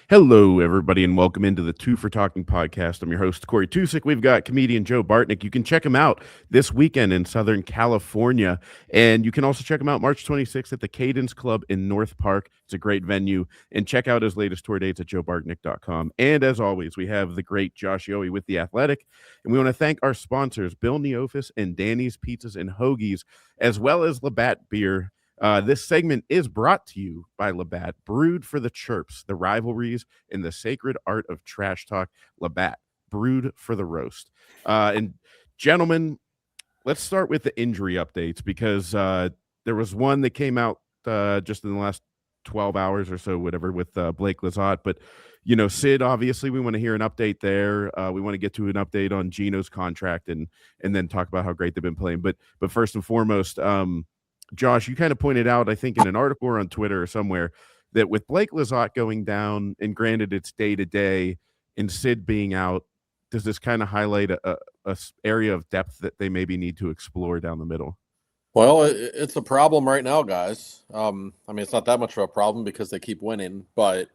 Hello, everybody, and welcome into the Two for Talking podcast. I'm your host, Corey Tusick. We've got comedian Joe Bartnick. You can check him out this weekend in Southern California, and you can also check him out March 26th at the Cadence Club in North Park. It's a great venue, and check out his latest tour dates at joebartnick.com. And as always, we have the great Josh Yohe with The Athletic, and we want to thank our sponsors, Bill Neofis and Danny's Pizzas and Hoagies, as well as Labatt Beer. This segment is brought to you by Labatt, brewed for the chirps, the rivalries, and the sacred art of trash talk. Labatt, brewed for the roast. And gentlemen, let's start with the injury updates because there was one that came out just in the last 12 hours or so, whatever, with Blake Lizotte. But, you know, Sid, obviously, we want to hear an update there. We want to get to an update on Gino's contract and then talk about how great they've been playing. But first and foremost, Josh, you kind of pointed out, I think in an article or on Twitter or somewhere, that with Blake Lizotte going down, and granted it's day-to-day, and Sid being out, does this kind of highlight a area of depth that they maybe need to explore down the middle? Well, it's a problem right now, guys. I mean, it's not that much of a problem because they keep winning, but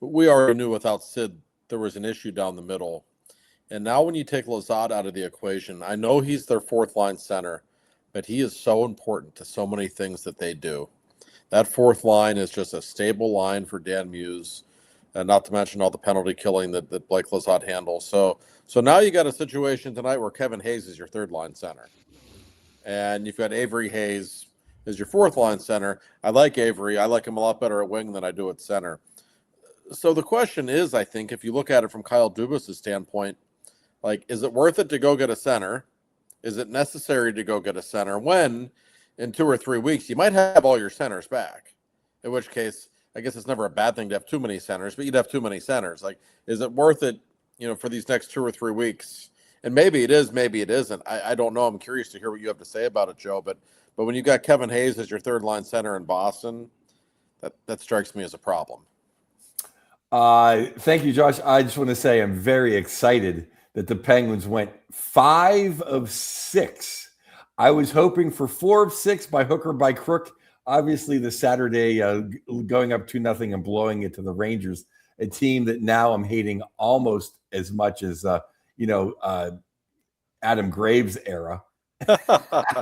we already knew without Sid there was an issue down the middle. And now when you take Lizotte out of the equation, I know he's their fourth-line center, but he is so important to so many things that they do. That fourth line is just a stable line for Dan Muse, not to mention all the penalty killing that Blake Lizotte handles. So now you got a situation tonight where Kevin Hayes is your third-line center. And you've got Avery Hayes as your fourth-line center. I like Avery. I like him a lot better at wing than I do at center. So the question is, I think, if you look at it from Kyle Dubas' standpoint, like, is it worth it to go get a center? Is it necessary to go get a center when in 2 or 3 weeks you might have all your centers back? In which case, I guess it's never a bad thing to have too many centers, but you'd have too many centers. Like, is it worth it, for these next 2 or 3 weeks? And maybe it is, maybe it isn't. I don't know. I'm curious to hear what you have to say about it, Joe. But when you got Kevin Hayes as your third line center in Boston, that strikes me as a problem. Thank you, Josh. I just want to say I'm very excited that the Penguins went 5 of 6. I was hoping for 4 of 6 by hook or by crook. Obviously, the Saturday going up 2-0 and blowing it to the Rangers, a team that now I'm hating almost as much as Adam Graves era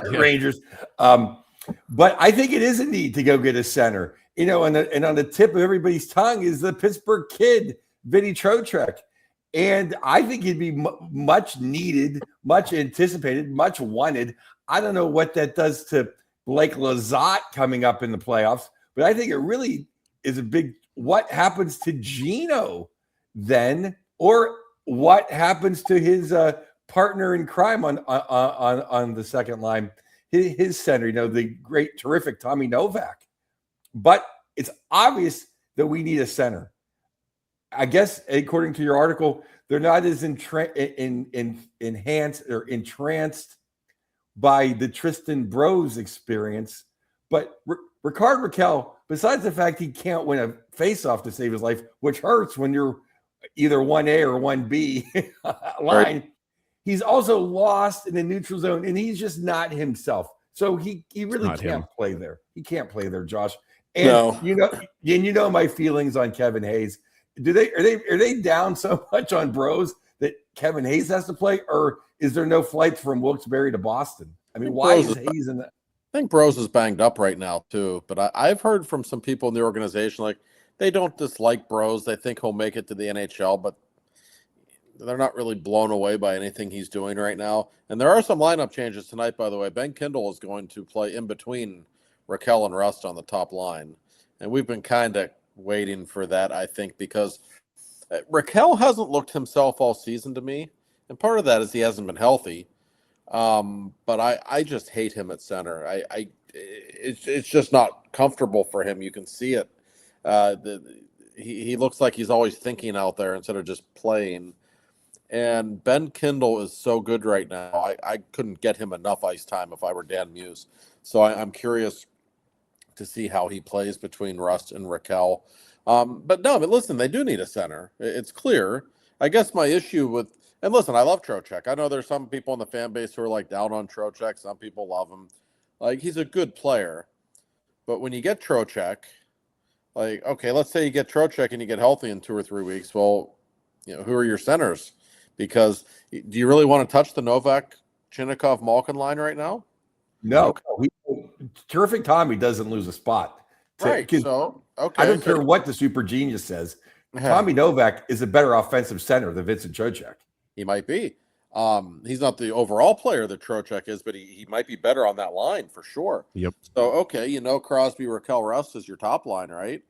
Rangers. But I think it is a need to go get a center. And on the tip of everybody's tongue is the Pittsburgh kid, Vinny Trocheck. And I think he'd be much needed, much anticipated, much wanted. I don't know what that does to Blake Lizotte coming up in the playoffs, but I think it really is a big what happens to Gino then, or what happens to his partner in crime on the second line, his center, the great, terrific Tommy Novak. But it's obvious that we need a center. I guess, according to your article, they're not as enhanced or entranced by the Tristan Brose experience. But Rickard Rakell, besides the fact he can't win a faceoff to save his life, which hurts when you're either 1A or 1B line, right, he's also lost in the neutral zone, and he's just not himself. So he really can't play there. He can't play there, Josh. And you know my feelings on Kevin Hayes. Are they down so much on Brose that Kevin Hayes has to play, or is there no flights from Wilkes-Barre to Boston? I mean, why is Hayes in that? I think Brose is banged up right now too, but I've heard from some people in the organization, like, they don't dislike Brose. They think he'll make it to the NHL, but they're not really blown away by anything he's doing right now. And there are some lineup changes tonight, by the way. Ben Kindle is going to play in between Rakell and Rust on the top line, and we've been kind of waiting for that, I think, because Rakell hasn't looked himself all season to me, and part of that is he hasn't been healthy. But I just hate him at center. It's just not comfortable for him. You can see it. He looks like he's always thinking out there instead of just playing. And Ben Kindle is so good right now. I couldn't get him enough ice time if I were Dan Muse. So I'm curious to see how he plays between Rust and Rakell. But listen, they do need a center. It's clear. I guess my issue with, and listen, I love Trocheck. I know there's some people in the fan base who are like down on Trocheck. Some people love him. Like, he's a good player. But when you get Trocheck, like, okay, let's say you get Trocheck and you get healthy in 2 or 3 weeks. Well, who are your centers? Because do you really want to touch the Novak, Chinnikov, Malkin line right now? No, terrific Tommy doesn't lose a spot. Right. So, okay. I don't care what the super genius says. Tommy Novak is a better offensive center than Vincent Trocheck. He might be. He's not the overall player that Trocheck is, but he might be better on that line for sure. Yep. So, okay, Crosby, Raquel, Russ is your top line, right?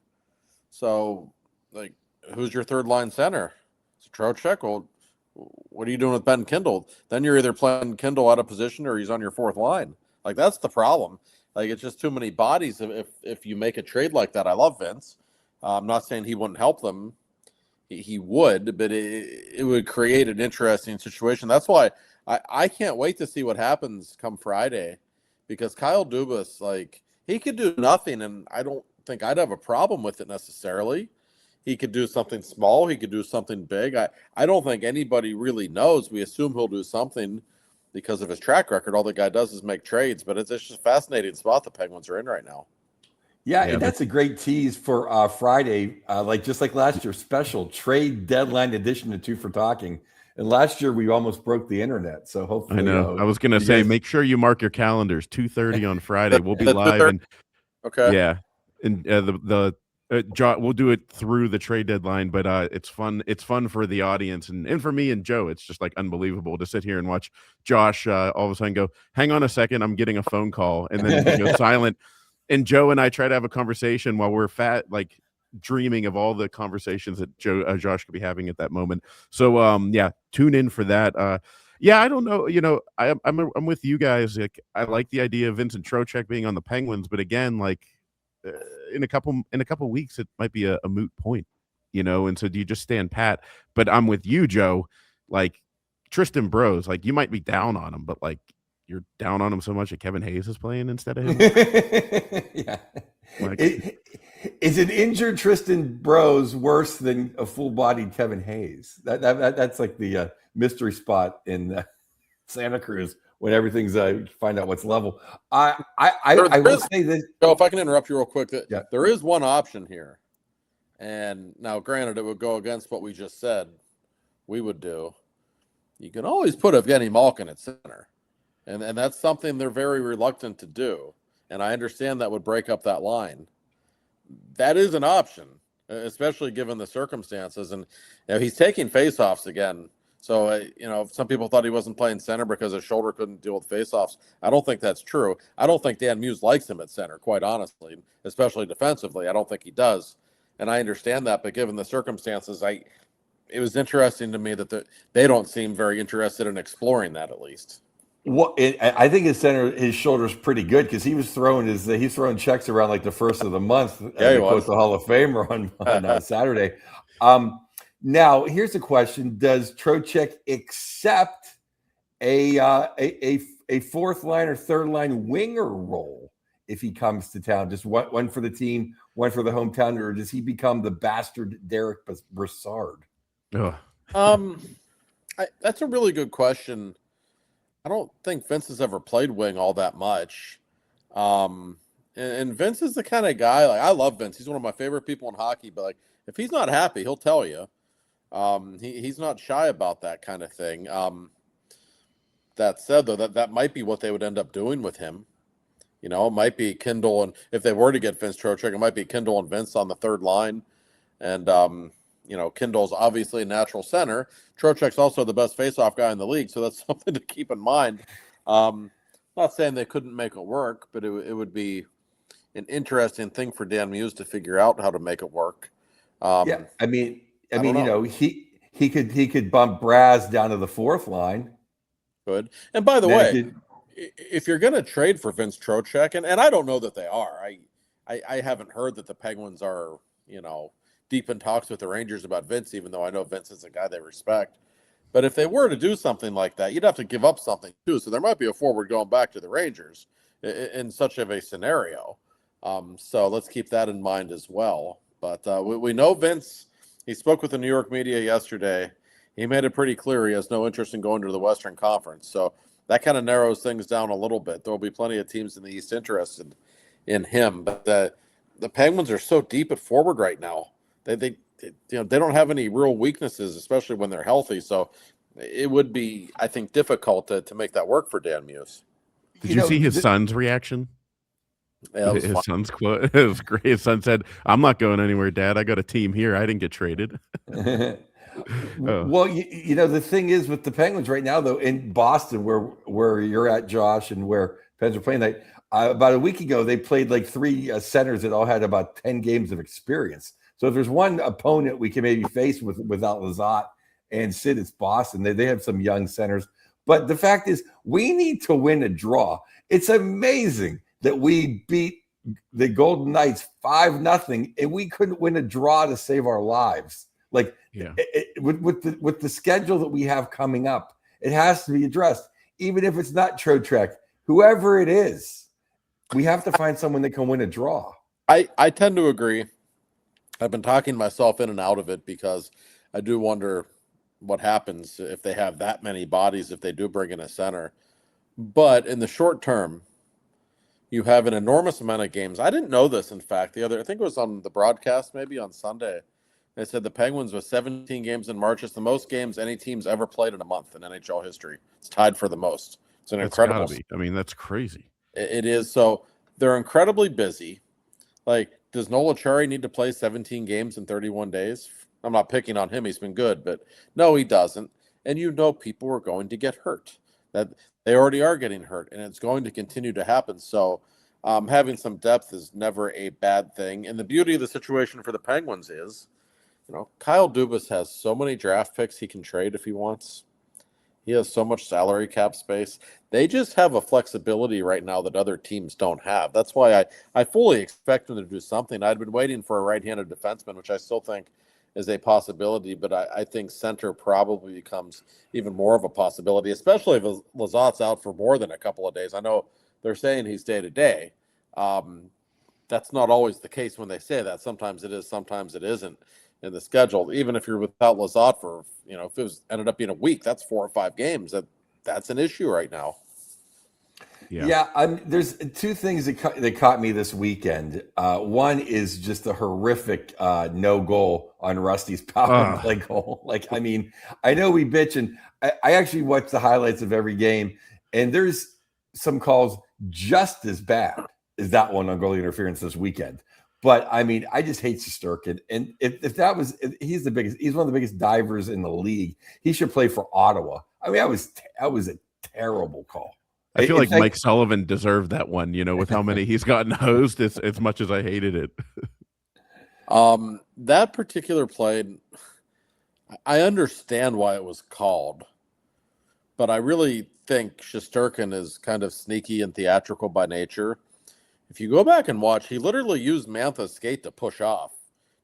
So, like, who's your third line center? It's Trocheck. Well, what are you doing with Ben Kindle? Then you're either playing Kindle out of position or he's on your fourth line. Like, that's the problem. Like, it's just too many bodies if you make a trade like that. I love Vince. I'm not saying he wouldn't help them. He would, but it would create an interesting situation. That's why I can't wait to see what happens come Friday, because Kyle Dubas, like, he could do nothing, and I don't think I'd have a problem with it necessarily. He could do something small. He could do something big. I don't think anybody really knows. We assume he'll do something because of his track record. All the guy does is make trades, but it's just a fascinating spot the Penguins are in right now. Yeah, and that's a great tease for Friday, just like last year, special trade deadline edition of Two for Talking. And last year we almost broke the internet, so hopefully. I know. I was going to say, make sure you mark your calendars. 2:30 on Friday. We'll be live. And, okay. Yeah, and we'll do it through the trade deadline, but it's fun. It's fun for the audience and for me and Joe. It's just like unbelievable to sit here and watch Josh all of a sudden go, "Hang on a second, I'm getting a phone call," and then he goes silent. And Joe and I try to have a conversation while we're dreaming of all the conversations that Josh could be having at that moment. So, tune in for that. I don't know. I'm with you guys. Like, I like the idea of Vincent Trocheck being on the Penguins, but again, in a couple weeks, it might be a moot point, And so, do you just stand pat? But I'm with you, Joe. Like Tristan Brose, like you might be down on him, but like, you're down on him so much that Kevin Hayes is playing instead of him. Yeah. Is an injured Tristan Brose worse than a full-bodied Kevin Hayes? That's like the mystery spot in Santa Cruz when everything's find out what's level. I will say this. So if I can interrupt you real quick, there is one option here, and now granted it would go against what we just said we would do. You can always put Evgeny Malkin at center. And that's something they're very reluctant to do. And I understand that would break up that line. That is an option, especially given the circumstances. And he's taking faceoffs again. So, some people thought he wasn't playing center because his shoulder couldn't deal with faceoffs. I don't think that's true. I don't think Dan Muse likes him at center, quite honestly, especially defensively. I don't think he does. And I understand that. But given the circumstances, it was interesting to me that they don't seem very interested in exploring that, at least. Well, I think his shoulder's pretty good because he's throwing checks around like the first of the month. Yeah, he was the Hall of Famer on Saturday. Now here's the question: does Trocheck accept a fourth line or third line winger role if he comes to town? Just one for the team, one for the hometown, or does he become the bastard Derek Brassard? That's a really good question. I don't think Vince has ever played wing all that much. And Vince is the kind of guy, like, I love Vince. He's one of my favorite people in hockey, but like, if he's not happy, he'll tell you. He's not shy about that kind of thing. That said, though, that might be what they would end up doing with him. It might be Kindle, and if they were to get Vince Trocheck, it might be Kindle and Vince on the third line. And, Kindle's obviously a natural center. Trocheck's also the best faceoff guy in the league, so that's something to keep in mind. Not saying they couldn't make it work, but it would be an interesting thing for Dan Muse to figure out how to make it work. He could bump Braz down to the fourth line. Good. And by the way, if you're going to trade for Vince Trocheck, and I don't know that they are, I haven't heard that the Penguins are, deep in talks with the Rangers about Vince, even though I know Vince is a guy they respect. But if they were to do something like that, you'd have to give up something too. So there might be a forward going back to the Rangers in such of a scenario. So let's keep that in mind as well. But we know Vince, he spoke with the New York media yesterday. He made it pretty clear he has no interest in going to the Western Conference. So that kind of narrows things down a little bit. There will be plenty of teams in the East interested in him. But the Penguins are so deep at forward right now. They they don't have any real weaknesses, especially when they're healthy. So it would be, I think, difficult to make that work for Dan Muse. Did you see his son's reaction? Yeah, it was His fun. son's quote. It was great. His son said, "I'm not going anywhere, Dad. I got a team here. I didn't get traded." Oh, Well, the thing is with the Penguins right now, though, in Boston, where you're at, Josh, and where Pens are playing, about a week ago, they played like three centers that all had about 10 games of experience. So if there's one opponent we can maybe face without Lizotte and Sid, it's Boston. They have some young centers. But the fact is, we need to win a draw. It's amazing that we beat the Golden Knights 5-0, and we couldn't win a draw to save our lives. Like, yeah. With the schedule that we have coming up, it has to be addressed. Even if it's not Trocheck, whoever it is, we have to find someone that can win a draw. I tend to agree. I've been talking myself in and out of it because I do wonder what happens if they have that many bodies, if they do bring in a center. But in the short term, you have an enormous amount of games. I didn't know this, in fact. I think it was on the broadcast, maybe on Sunday. They said the Penguins with 17 games in March is the most games any team's ever played in a month in NHL history. It's tied for the most. It's an incredible. Gotta be. I mean, that's crazy. It is. So they're incredibly busy. Like, does Noel Acciari need to play 17 games in 31 days? I'm not picking on him. He's been good, but no, he doesn't. And people are going to get hurt. That they already are getting hurt, and it's going to continue to happen. So having some depth is never a bad thing. And the beauty of the situation for the Penguins is, Kyle Dubas has so many draft picks he can trade if he wants. He has so much salary cap space. They just have a flexibility right now that other teams don't have. That's why I fully expect them to do something. I'd been waiting for a right-handed defenseman, which I still think is a possibility, but I think center probably becomes even more of a possibility, especially if Lazotte's out for more than a couple of days. I know they're saying he's day-to-day. That's not always the case when they say that. Sometimes it is, sometimes it isn't in the schedule. Even if you're without Lizotte for, if it was ended up being a week, that's 4 or 5 games. That's an issue right now. Yeah. There's two things that caught me this weekend. One is just a horrific no goal on Rusty's power play goal. I know we bitch, and I actually watch the highlights of every game, and there's some calls just as bad as that one on goalie interference this weekend. But I just hate Shesterkin. And if that was, he's one of the biggest divers in the league. He should play for Ottawa. That was a terrible call. I feel like Mike Sullivan deserved that one, with how many he's gotten hosed, as much as I hated it. That particular play, I understand why it was called, but I really think Shesterkin is kind of sneaky and theatrical by nature. If you go back and watch, he literally used Mantha's skate to push off,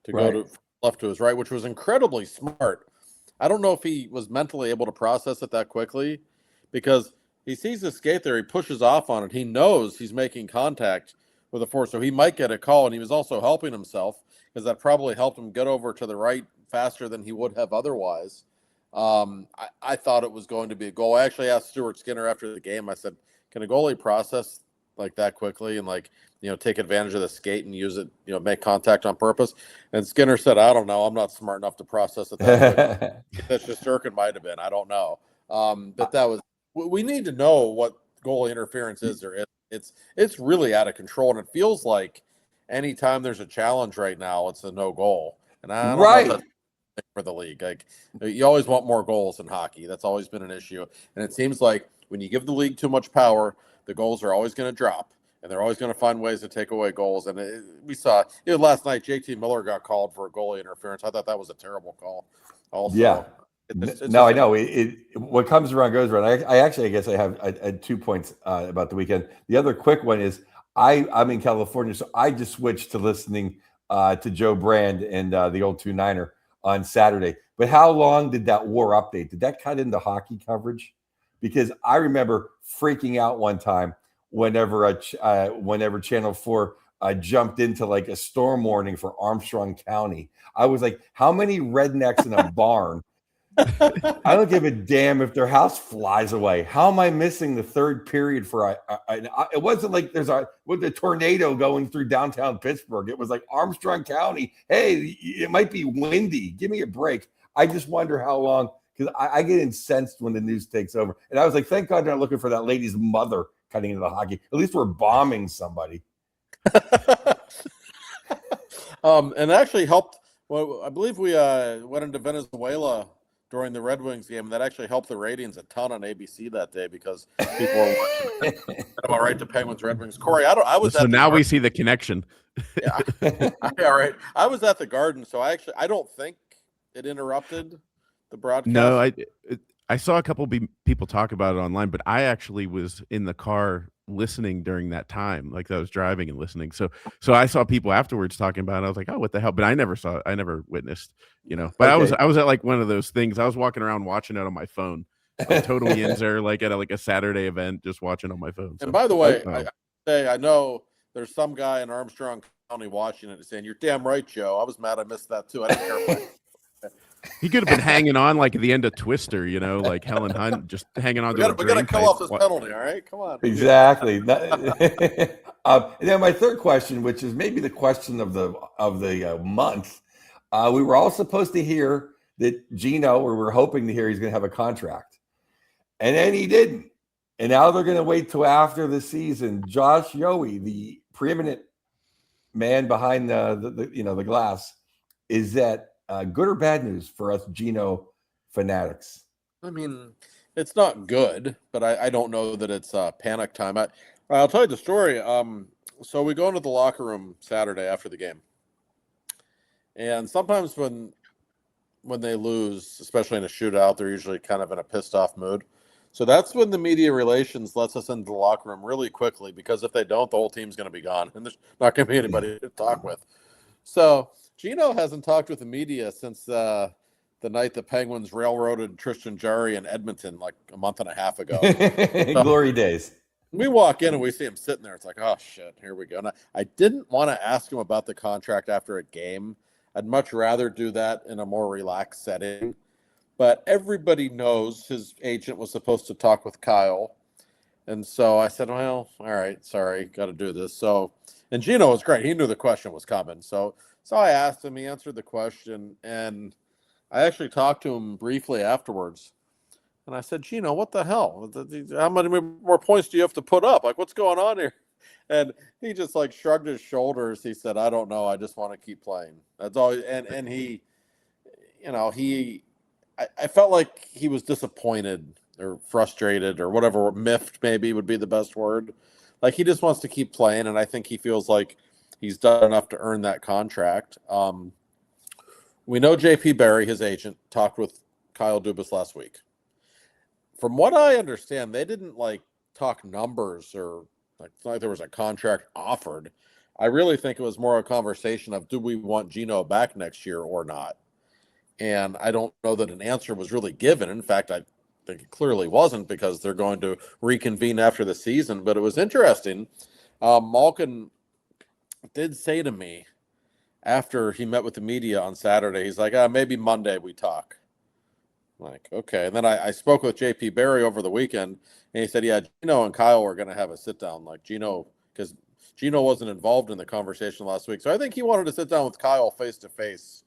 to go to left to his right, which was incredibly smart. I don't know if he was mentally able to process it that quickly, because he sees the skate there, he pushes off on it. He knows he's making contact with a force, so he might get a call, and he was also helping himself because that probably helped him get over to the right faster than he would have otherwise. I thought it was going to be a goal. I actually asked Stuart Skinner after the game, I said, can a goalie process like that quickly and take advantage of the skate and use it, make contact on purpose? And Skinner said, I don't know. I'm not smart enough to process it that quick. That Shesterkin might have been. I don't know. But we need to know what goal interference is or isn't. It's really out of control, and it feels like anytime there's a challenge right now, it's a no goal. And I don't know if that's for the league. You always want more goals in hockey. That's always been an issue. And it seems like when you give the league too much power, the goals are always going to drop, and they're always going to find ways to take away goals. And we saw last night, JT Miller got called for a goalie interference. I thought that was a terrible call. Also, yeah. I know. What comes around goes around. I guess I have 2 points about the weekend. The other quick one is I'm in California, so I just switched to listening to Joe Brand and the old 2-9er on Saturday. But how long did that war update? Did that cut into hockey coverage? Because I remember freaking out one time whenever Channel 4 jumped into like a storm warning for Armstrong County. I was like, how many rednecks in a barn I don't give a damn if their house flies away. How am I missing the third period for it wasn't like there's with the tornado going through downtown Pittsburgh. It was like Armstrong County. Hey, it might be windy. Give me a break. I just wonder how long, because I get incensed when the news takes over. And I was like, thank God they're not looking for that lady's mother cutting into the hockey. At least we're bombing somebody. And actually helped. Well, I believe we went into Venezuela during the Red Wings game, and that actually helped the ratings a ton on ABC that day because people were watching. All right, the Penguins Red Wings. Corey, I was. So now we see the connection. Yeah, all right. I was at the Garden, so I don't think it interrupted the broadcast. No, I saw a couple people talk about it online, but I actually was in the car listening during that time, like I was driving and listening. So I saw people afterwards talking about it. I was like, oh, what the hell? But I never witnessed, But Okay. I was at like one of those things. I was walking around watching it on my phone. I was totally in there, like at a Saturday event, just watching on my phone. So, and by the way, I know there's some guy in Armstrong County watching it and saying, "You're damn right, Joe. I was mad I missed that too. I didn't care." he could have been hanging on like at the end of Twister, like Helen Hunt, just hanging on. We got to kill off this penalty. All right, come on. Exactly. And then my third question, which is maybe the question of the month, we were all supposed to hear that Gino, or we're hoping to hear he's going to have a contract, and then he didn't. And now they're going to wait till after the season. Josh Yohe, the preeminent man behind the glass, is that good or bad news for us Gino fanatics? I mean, it's not good, but I don't know that it's panic time. I'll tell you the story. So we go into the locker room Saturday after the game, and sometimes when they lose, especially in a shootout, they're usually kind of in a pissed off mood. So that's when the media relations lets us into the locker room really quickly, because if they don't, the whole team's going to be gone, and there's not going to be anybody to talk with. So Gino hasn't talked with the media since the night the Penguins railroaded Tristan Jarry in Edmonton like a month and a half ago. Glory days. We walk in and we see him sitting there. It's like, oh, shit, here we go. And I didn't want to ask him about the contract after a game. I'd much rather do that in a more relaxed setting. But everybody knows his agent was supposed to talk with Kyle. And so I said, well, all right, sorry, got to do this. And Gino was great. He knew the question was coming. So I asked him, he answered the question, and I actually talked to him briefly afterwards. And I said, Gino, what the hell? How many more points do you have to put up? Like, what's going on here? And he just like shrugged his shoulders. He said, I don't know. I just want to keep playing. That's all. And he, I felt like he was disappointed or frustrated or whatever, miffed maybe would be the best word. Like, he just wants to keep playing, and I think he feels like he's done enough to earn that contract. We know J.P. Barry, his agent, talked with Kyle Dubas last week. From what I understand, they didn't talk numbers or it's not like there was a contract offered. I really think it was more a conversation of, do we want Gino back next year or not? And I don't know that an answer was really given. In fact, I think it clearly wasn't, because they're going to reconvene after the season. But it was interesting. Malkin did say to me after he met with the media on Saturday, he's like, maybe Monday we talk. I'm like, okay. And then I spoke with J.P. Barry over the weekend, and he said, yeah, Gino and Kyle were going to have a sit down. Like, Gino, because Gino wasn't involved in the conversation last week. So I think he wanted to sit down with Kyle face to face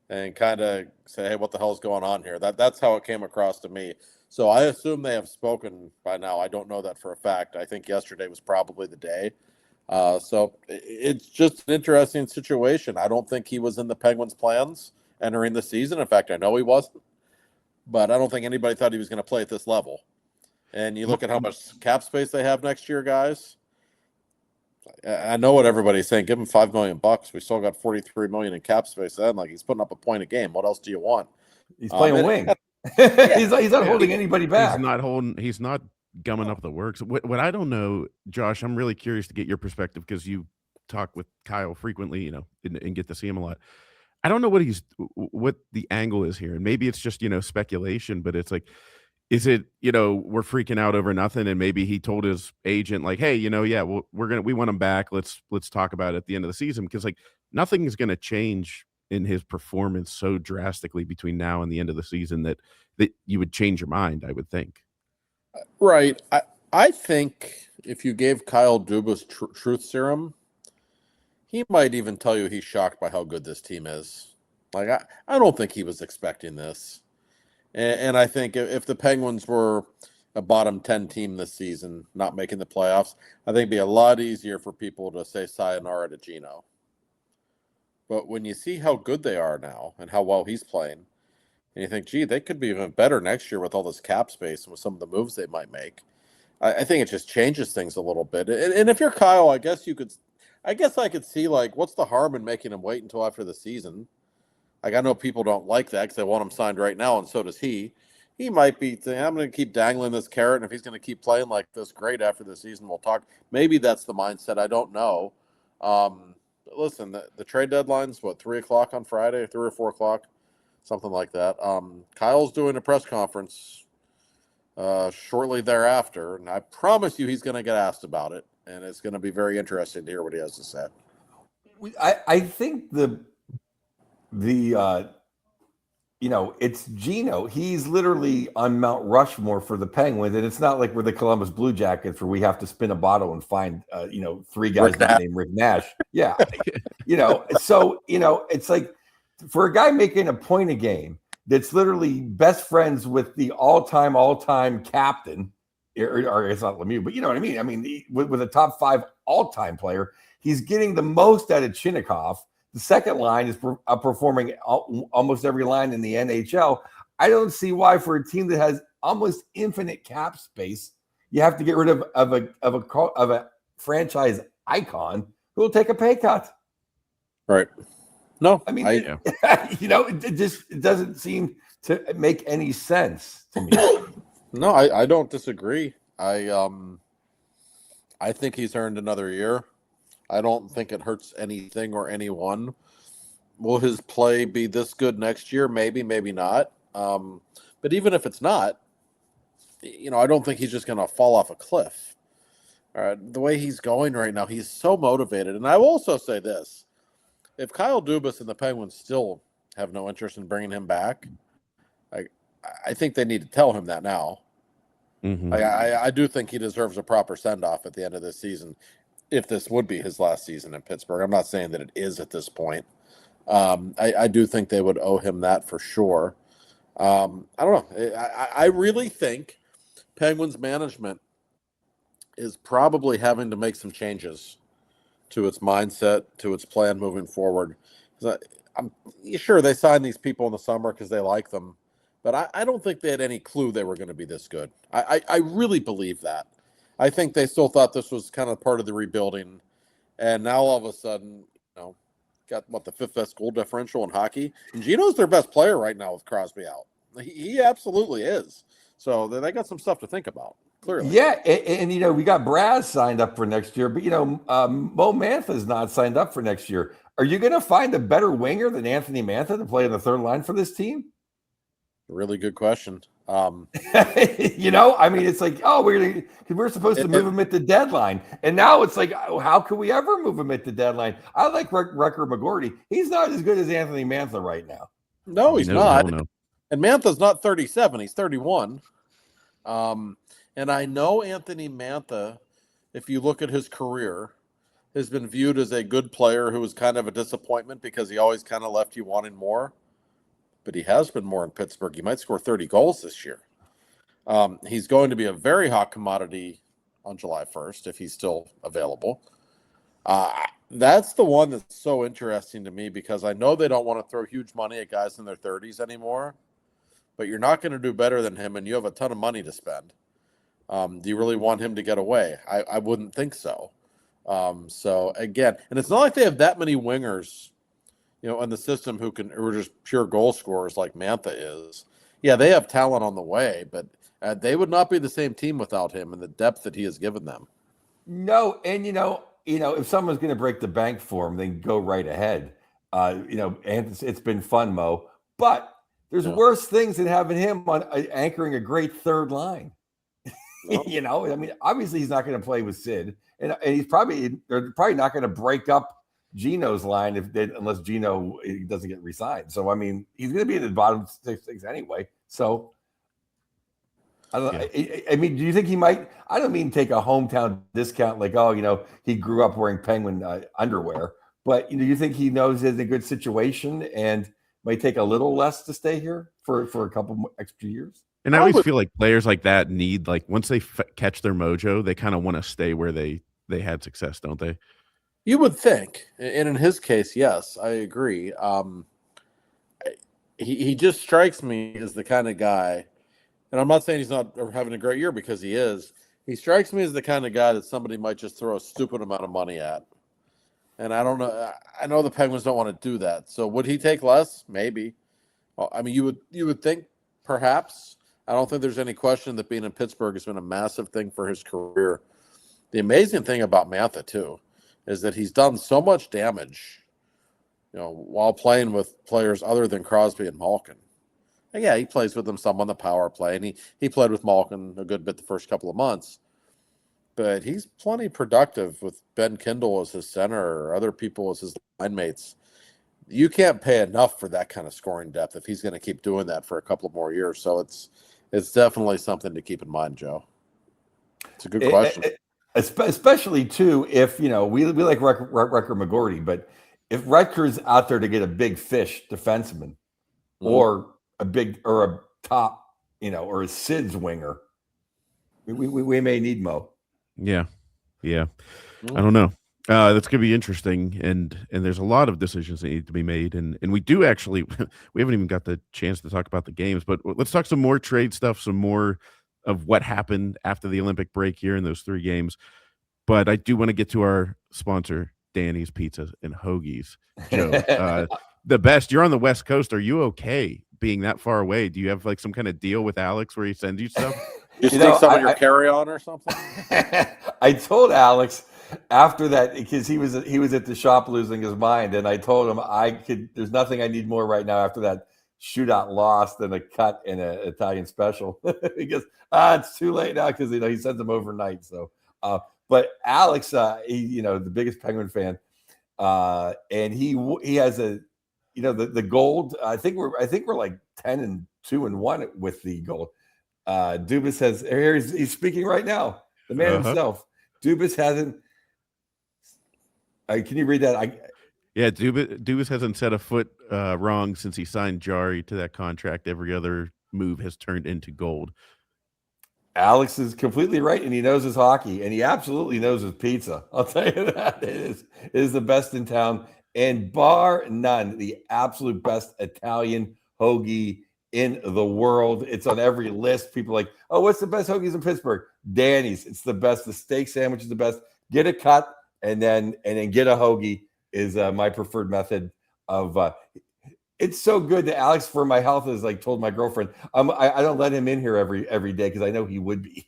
and kind of say, hey, what the hell's going on here? That's how it came across to me. So I assume they have spoken by now. I don't know that for a fact. I think yesterday was probably the day. So it's just an interesting situation. I don't think he was in the Penguins' plans entering the season. In fact, I know he wasn't. But I don't think anybody thought he was going to play at this level. And you look at how much cap space they have next year, guys. I know what everybody's saying. Give him $5 million. We still got $43 million in cap space. Then, he's putting up a point a game. What else do you want? He's playing wing. He's not holding anybody back. He's not gumming up the works. What I don't know, Josh, I'm really curious to get your perspective, because you talk with Kyle frequently, and get to see him a lot. I don't know what the angle is here, and maybe it's just speculation, but it's like, is it we're freaking out over nothing, and maybe he told his agent hey, yeah, we want him back. Let's talk about it at the end of the season, because nothing is going to change in his performance so drastically between now and the end of the season that you would change your mind, I would think. Right. I think if you gave Kyle Dubas truth serum, he might even tell you he's shocked by how good this team is. Like, I don't think he was expecting this. And I think if the Penguins were a bottom 10 team this season, not making the playoffs, I think it'd be a lot easier for people to say sayonara to Gino. But when you see how good they are now and how well he's playing, and you think, gee, they could be even better next year with all this cap space and with some of the moves they might make, I think it just changes things a little bit. And if you're Kyle, I guess I could see, like, what's the harm in making him wait until after the season? Like, I know people don't like that because they want him signed right now, and so does he. He might be saying, I'm going to keep dangling this carrot, and if he's going to keep playing like this great after the season, we'll talk. Maybe that's the mindset. I don't know. Listen, the trade deadline's, 3 o'clock on Friday, 3 or 4 o'clock, something like that. Kyle's doing a press conference shortly thereafter, and I promise you he's going to get asked about it, and it's going to be very interesting to hear what he has to say. I think it's Gino. He's literally on Mount Rushmore for the Penguins, and it's not like we're the Columbus Blue Jackets where we have to spin a bottle and find 3 guys named Rick Nash. Yeah. So it's like for a guy making a point a game that's literally best friends with the all-time captain, or it's not Lemieux, but you know what I mean? I mean, with a top 5 all-time player, he's getting the most out of Chinnikov. The second line is performing almost every line in the NHL. I don't see why, for a team that has almost infinite cap space, you have to get rid of a franchise icon who will take a pay cut. Right. No, I mean, it doesn't seem to make any sense to me. No, I don't disagree. I think he's earned another year. I don't think it hurts anything or anyone. Will his play be this good next year? Maybe, maybe not. But even if it's not, I don't think he's just going to fall off a cliff. The way he's going right now, he's so motivated. And I will also say this. If Kyle Dubas and the Penguins still have no interest in bringing him back, I think they need to tell him that now. Mm-hmm. I do think he deserves a proper send-off at the end of this season, if this would be his last season in Pittsburgh. I'm not saying that it is at this point. I do think they would owe him that for sure. I don't know. I really think Penguins management is probably having to make some changes to its mindset, to its plan moving forward. I'm sure they signed these people in the summer because they like them, but I don't think they had any clue they were going to be this good. I really believe that. I think they still thought this was kind of part of the rebuilding, and now all of a sudden, got the 5th best goal differential in hockey, and Gino's their best player right now with Crosby out. He absolutely is. So they got some stuff to think about. Clearly. Yeah, and we got Braz signed up for next year, but Mo Mantha's not signed up for next year. Are you going to find a better winger than Anthony Mantha to play on the third line for this team? Really good question. I mean, it's like, we're supposed to move him at the deadline, and now it's like, how can we ever move him at the deadline? I like Recker McGorty. He's not as good as Anthony Mantha right now. No, he's not. No. And Mantha's not 37; he's 31. And I know Anthony Mantha, if you look at his career, has been viewed as a good player who was kind of a disappointment because he always kind of left you wanting more. But he has been more in Pittsburgh. He might score 30 goals this year. He's going to be a very hot commodity on July 1st if he's still available. That's the one that's so interesting to me because I know they don't want to throw huge money at guys in their 30s anymore, but you're not going to do better than him, and you have a ton of money to spend. Do you really want him to get away? I wouldn't think so. So again, and it's not like they have that many wingers, in the system who are just pure goal scorers like Mantha is. Yeah, they have talent on the way, but they would not be the same team without him and the depth that he has given them. No, and if someone's going to break the bank for him, then go right ahead. And it's been fun, Mo, but there's worse things than having him on anchoring a great third line. I mean, obviously he's not going to play with Sid, and they're probably not going to break up Gino's line unless Gino doesn't get re-signed. So I mean, he's going to be in the bottom six anyway. So I don't know. I mean, do you think he might? I don't mean take a hometown discount, like, oh, he grew up wearing Penguin underwear. But do you think he knows he's in a good situation and might take a little less to stay here for a couple more extra years? And I always feel like players like that need, like, once they catch their mojo, they kind of want to stay where they had success, don't they? You would think, and in his case, yes, I agree. He just strikes me as the kind of guy, and I'm not saying he's not having a great year, because he is. He strikes me as the kind of guy that somebody might just throw a stupid amount of money at. And I don't know. I know the Penguins don't want to do that. So would he take less? Maybe. Well, I mean, you would think perhaps. I don't think there's any question that being in Pittsburgh has been a massive thing for his career. The amazing thing about Mantha, too, is that he's done so much damage, while playing with players other than Crosby and Malkin. And yeah, he plays with them some on the power play, and he played with Malkin a good bit the first couple of months. But he's plenty productive with Ben Kindle as his center or other people as his line mates. You can't pay enough for that kind of scoring depth if he's going to keep doing that for a couple more years. So it's definitely something to keep in mind, Joe. It's a good question. Especially, too, if, we like Rutger McGorty, but if Rutger's out there to get a big fish defenseman or a top, or a Sid's winger, we may need Mo. Yeah. I don't know. That's going to be interesting, and there's a lot of decisions that need to be made, and we do actually we haven't even got the chance to talk about the games, but let's talk some more trade stuff, some more of what happened after the Olympic break here in those 3 games. But I do want to get to our sponsor, Danny's Pizza and Hoagies. Joe, the best. You're on the West Coast. Are you okay being that far away? Do you have like some kind of deal with Alex where he sends you stuff? You stick some of your carry-on or something? I told Alex after that, because he was at the shop losing his mind, and I told him there's nothing I need more right now after that shootout loss than a cut in an Italian special. He goes, it's too late now, because he sends them overnight. So, but Alex, he the biggest Penguin fan, and he has the gold. I think we're like 10-2-1 with the gold. Dubas has here. He's speaking right now. The man himself. Dubas hasn't. Can you read that? Yeah, Dubas hasn't set a foot wrong since he signed Jari to that contract. Every other move has turned into gold. Alex is completely right, and he knows his hockey, and he absolutely knows his pizza. I'll tell you that. It is the best in town, and bar none, the absolute best Italian hoagie in the world. It's on every list. People are like, oh, what's the best hoagies in Pittsburgh? Danny's. It's the best. The steak sandwich is the best. Get a cut and then get a hoagie is my preferred method of. It's so good that Alex, for my health, is like told my girlfriend, I don't let him in here every day because I know he would be.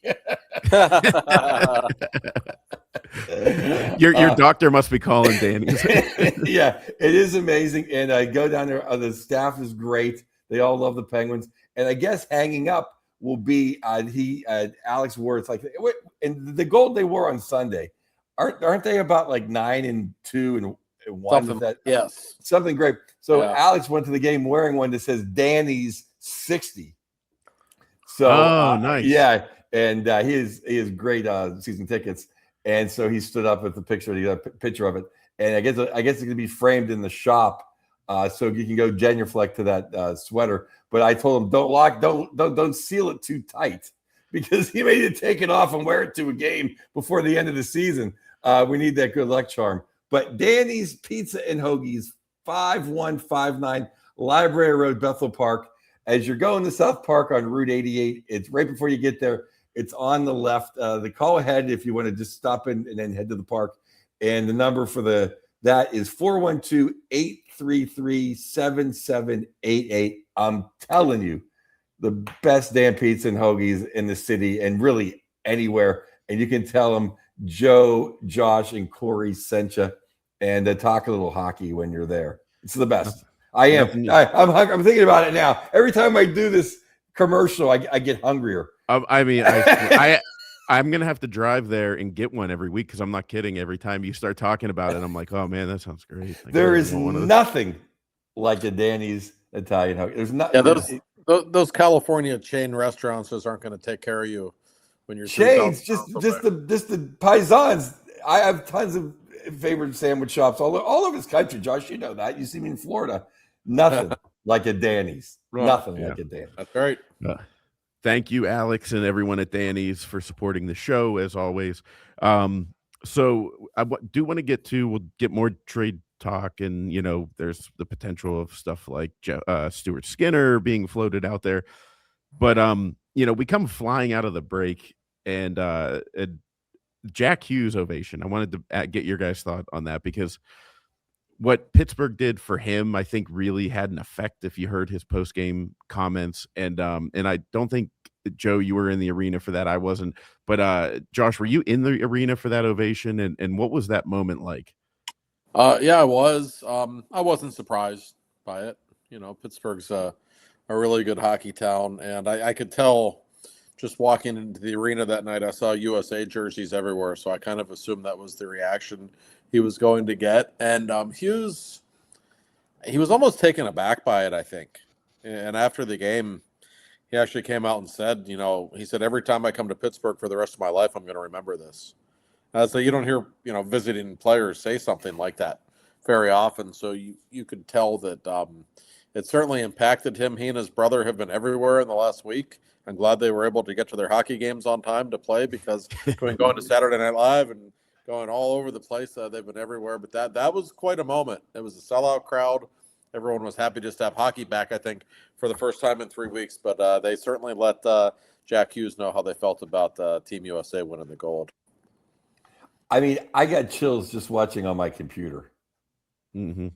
Your doctor must be calling Danny's. Yeah, it is amazing. And I go down there. The staff is great. They all love the Penguins. And I guess hanging up will be Alex wore it's like, and the gold they wore on Sunday, aren't they about like 9-2 and 1? Something, yes, something great. So yeah. Alex went to the game wearing one that says Danny's 60. So nice. Yeah, and he is great season tickets. And so he stood up with the picture. He got a picture of it, and I guess it's going to be framed in the shop, so you can go genuflect to that sweater. But I told him don't seal it too tight, because he may take it off and wear it to a game before the end of the season. We need that good luck charm. But Danny's Pizza and Hoagies, 5159 Library Road, Bethel Park. As you're going to South Park on Route 88, it's right before you get there. It's on the left. The call ahead if you want to just stop in and then head to the park. And the number for that is 412-833-7788. I'm telling you, the best damn pizza and hoagies in the city and really anywhere. And you can tell them Joe, Josh, and Corey sent you, and talk a little hockey when you're there. It's the best. I am. I'm thinking about it now. Every time I do this commercial, I get hungrier. I I'm gonna have to drive there and get one every week because I'm not kidding. Every time you start talking about it, I'm like, oh man, that sounds great. Like, I There really is want one of those. nothing like a Danny's Italian hoagie. There's not. Yeah, those California chain restaurants just aren't going to take care of you when you're 3,000 Shades, miles just away. the paisans. I have tons of favorite sandwich shops all over this country. Josh, you know that. You see me in Florida. Nothing like a Danny's. Right. Nothing Yeah. like a Danny's. That's right. Thank you, Alex, and everyone at Danny's for supporting the show as always. So I do want to we'll get more trade talk, and there's the potential of stuff like Stuart Skinner being floated out there. But we come flying out of the break, and Jack Hughes ovation. I wanted to get your guys' thought on that because what Pittsburgh did for him, I think, really had an effect. If you heard his post game comments, and I don't think, Joe, you were in the arena for that. I wasn't, but Josh, were you in the arena for that ovation? And what was that moment like? Yeah, I was. I wasn't surprised by it. Pittsburgh's a really good hockey town, and I could tell just walking into the arena that night. I saw USA jerseys everywhere, so I kind of assumed that was the reaction he was going to get. And Hughes, he was almost taken aback by it, I think. And after the game, he actually came out and said, he said, every time I come to Pittsburgh for the rest of my life, I'm going to remember this. So you don't hear, visiting players say something like that very often. So you could tell that it certainly impacted him. He and his brother have been everywhere in the last week. I'm glad they were able to get to their hockey games on time to play because going to Saturday Night Live and going all over the place, they've been everywhere. But that was quite a moment. It was a sellout crowd. Everyone was happy just to have hockey back, I think, for the first time in 3 weeks. But they certainly let Jack Hughes know how they felt about Team USA winning the gold. I mean, I got chills just watching on my computer. Mm-hmm.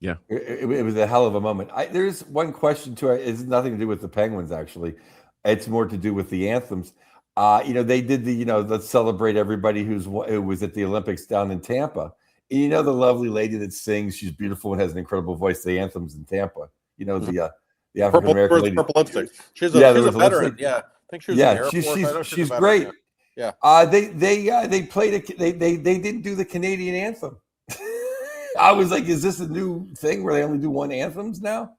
Yeah. It was a hell of a moment. There's one question to it. It's nothing to do with the Penguins, actually. It's more to do with the anthems. They did the, let's celebrate everybody who was at the Olympics down in Tampa. And the lovely lady that sings, she's beautiful and has an incredible voice, the anthems in Tampa. The African American lady. Purple lipstick. She's a veteran. Yeah. I think she was in the Air Force. She's great. Yeah. They played they didn't do the Canadian anthem. I was like, is this a new thing where they only do one anthems now?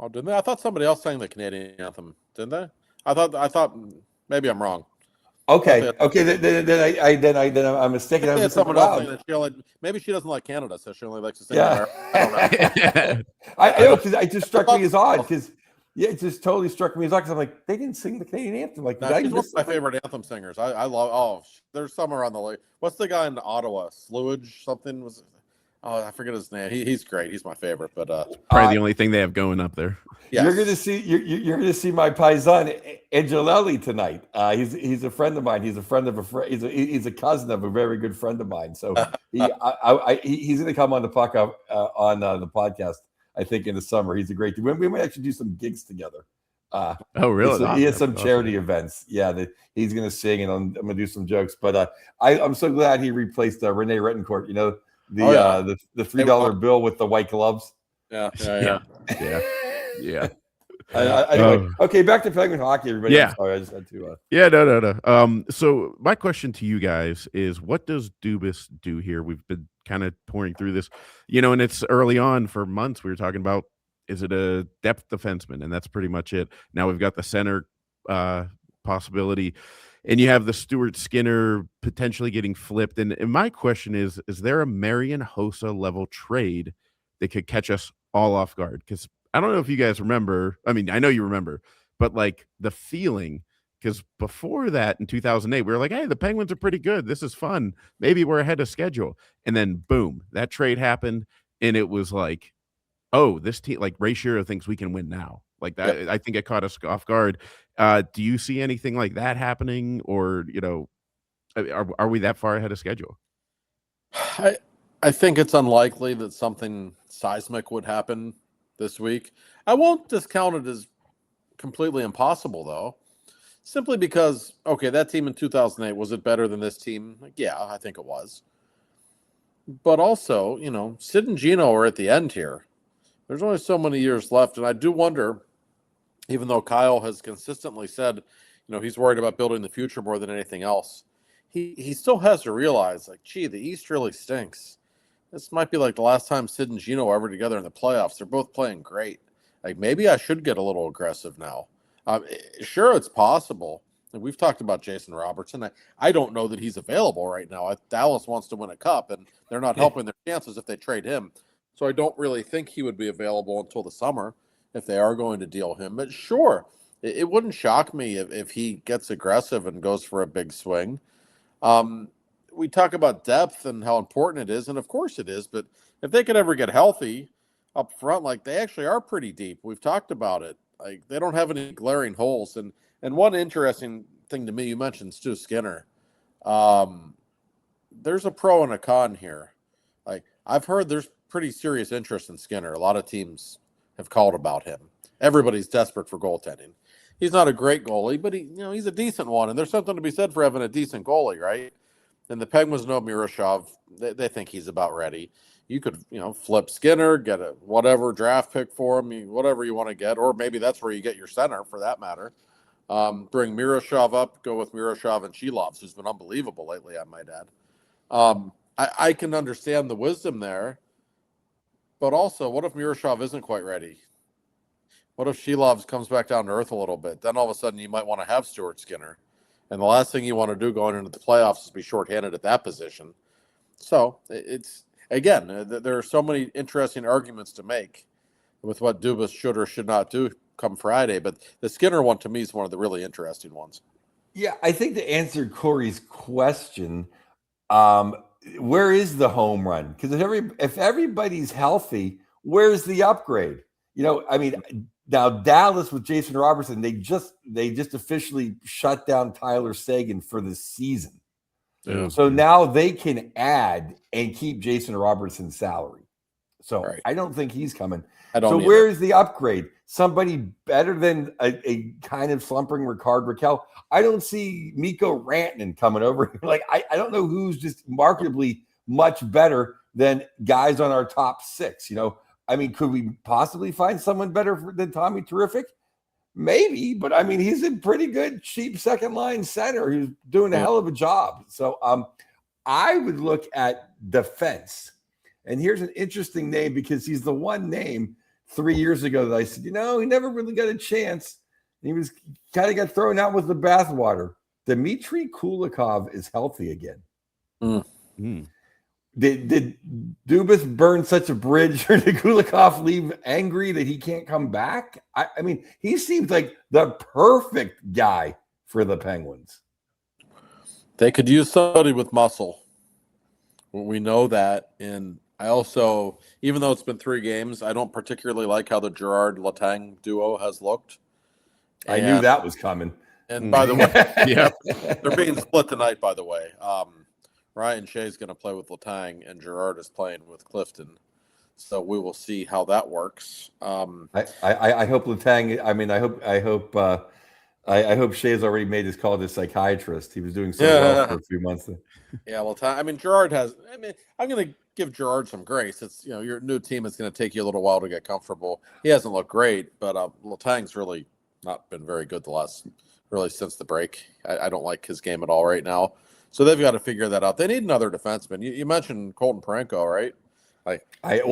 Oh, didn't they? I thought somebody else sang the Canadian anthem, didn't they? I thought maybe I'm wrong. Okay. Then I'm mistaken. It's someone else saying that maybe she doesn't like Canada, so she only likes to sing. Yeah. I don't know. I know, because it just struck me as odd because. Yeah, it just totally struck me as odd because I'm like, they didn't sing the Canadian anthem. Like, she's one of my favorite anthem singers. I love. Oh, there's somewhere on the lake. What's the guy in Ottawa? Slewage something was. Oh, I forget his name. He's great. He's my favorite. But probably the only thing they have going up there. Yes. You're gonna see my paisan Angelelli tonight. He's a friend of mine. He's a friend of a friend. He's a cousin of a very good friend of mine. So he's gonna come on the podcast. I think in the summer. He's a great dude. We might actually do some gigs together. Oh, really? He has some charity events. Yeah, he's going to sing, and I'm going to do some jokes. But I'm so glad he replaced Renee Rettencourt. The $3 bill with the white gloves. Yeah. Anyway, okay, back to Penguin hockey, everybody. Yeah. I'm sorry, I just had to. Yeah, no. So my question to you guys is, what does Dubas do here? We've been kind of pouring through this, and it's early on for months. We were talking about, is it a depth defenseman? And that's pretty much it. Now we've got the center possibility, and you have the Stuart Skinner potentially getting flipped. And my question is there a Marian Hossa level trade that could catch us all off guard? Because I don't know if you guys remember. I mean, I know you remember, but like the feeling, because before that in 2008, we were like, hey, the Penguins are pretty good. This is fun. Maybe we're ahead of schedule. And then boom, that trade happened. And it was like, oh, this team, like Ray Shero thinks we can win now. Like that, yep. I think it caught us off guard. Do you see anything like that happening? Or, are we that far ahead of schedule? I think it's unlikely that something seismic would happen this week. I won't discount it as completely impossible, though, simply because, okay, that team in 2008, was it better than this team? Like, yeah, I think it was. But also, Sid and Gino are at the end here. There's only so many years left, and I do wonder, even though Kyle has consistently said he's worried about building the future more than anything else. He still has to realize, like, gee, the East really stinks. This might be like the last time Sid and Gino were ever together in the playoffs. They're both playing great. Like, maybe I should get a little aggressive now. Sure, it's possible. And we've talked about Jason Robertson. I don't know that he's available right now. Dallas wants to win a cup, and they're not helping their chances if they trade him. So I don't really think he would be available until the summer if they are going to deal him. But sure, it wouldn't shock me if he gets aggressive and goes for a big swing. We talk about depth and how important it is, and of course it is, but if they could ever get healthy up front, like, they actually are pretty deep. We've talked about it. Like, they don't have any glaring holes. And one interesting thing to me, you mentioned Stu Skinner. There's a pro and a con here. Like, I've heard there's pretty serious interest in Skinner. A lot of teams have called about him. Everybody's desperate for goaltending. He's not a great goalie, but he's a decent one, and there's something to be said for having a decent goalie, right? And the Penguins know Miroshov. They think he's about ready. You could, flip Skinner, get a whatever draft pick for him, whatever you want to get, or maybe that's where you get your center for that matter. Bring Miroshov up, go with Miroshov and Shilovs, who's been unbelievable lately, I might add. I can understand the wisdom there, but also, what if Miroshov isn't quite ready? What if Shilovs comes back down to earth a little bit? Then all of a sudden you might want to have Stuart Skinner. And the last thing you want to do going into the playoffs is be shorthanded at that position. So it's, again, there are so many interesting arguments to make with what Dubas should or should not do come Friday. But the Skinner one, to me, is one of the really interesting ones. Yeah, I think to answer Corey's question, where is the home run? Because if everybody's healthy, where's the upgrade? Now Dallas with Jason Robertson, they just officially shut down Tyler Seguin for the season. Yeah. So now they can add and keep Jason Robertson's salary. So right. I don't think he's coming. So where's the upgrade? Somebody better than a kind of slumping Rickard Rakell? I don't see Mikko Rantanen coming over. Like, I don't know who's just markedly much better than guys on our top six. Could we possibly find someone better than Tommy Terrific? Maybe, but he's a pretty good, cheap second line center who's doing a hell of a job. So I would look at defense. And here's an interesting name because he's the one name 3 years ago that I said, he never really got a chance. He was kind of got thrown out with the bathwater. Dmitry Kulikov is healthy again. Did Dubas burn such a bridge, or did Kulikov leave angry that he can't come back? He seems like the perfect guy for the Penguins. They could use somebody with muscle. We know that. And I also, even though it's been 3 games, I don't particularly like how the Girard-Letang duo has looked. I knew that was coming. And by the way, yeah, they're being split tonight, by the way. Ryan Shea's going to play with Letang, and Girard is playing with Clifton. So we will see how that works. I hope Letang. I hope Shea's already made his call to a psychiatrist. He was doing so well for a few months. Yeah, Letang. Girard has. I'm going to give Girard some grace. It's your new team is going to take you a little while to get comfortable. He hasn't looked great, but Letang's really not been very good since the break. I don't like his game at all right now. So they've got to figure that out. They need another defenseman. You mentioned Colton Parenko, right? I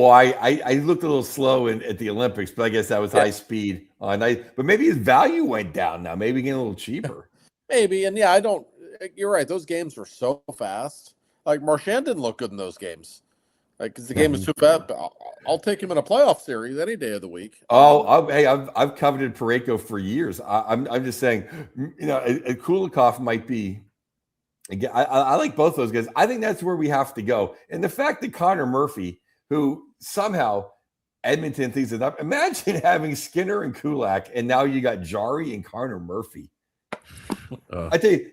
looked a little slow at the Olympics, but I guess that was high speed. But maybe his value went down now. Maybe getting a little cheaper. Maybe. And you're right. Those games were so fast. Like, Marchand didn't look good in those games. Because the game is too fast. I'll take him in a playoff series any day of the week. I've coveted Parayko for years. I'm just saying, Kulikov might be. Again, I like both those guys. I think that's where we have to go. And the fact that Connor Murphy, who somehow Edmonton thinks it up. Imagine having Skinner and Kulak, and now you got Jari and Connor Murphy. I tell you,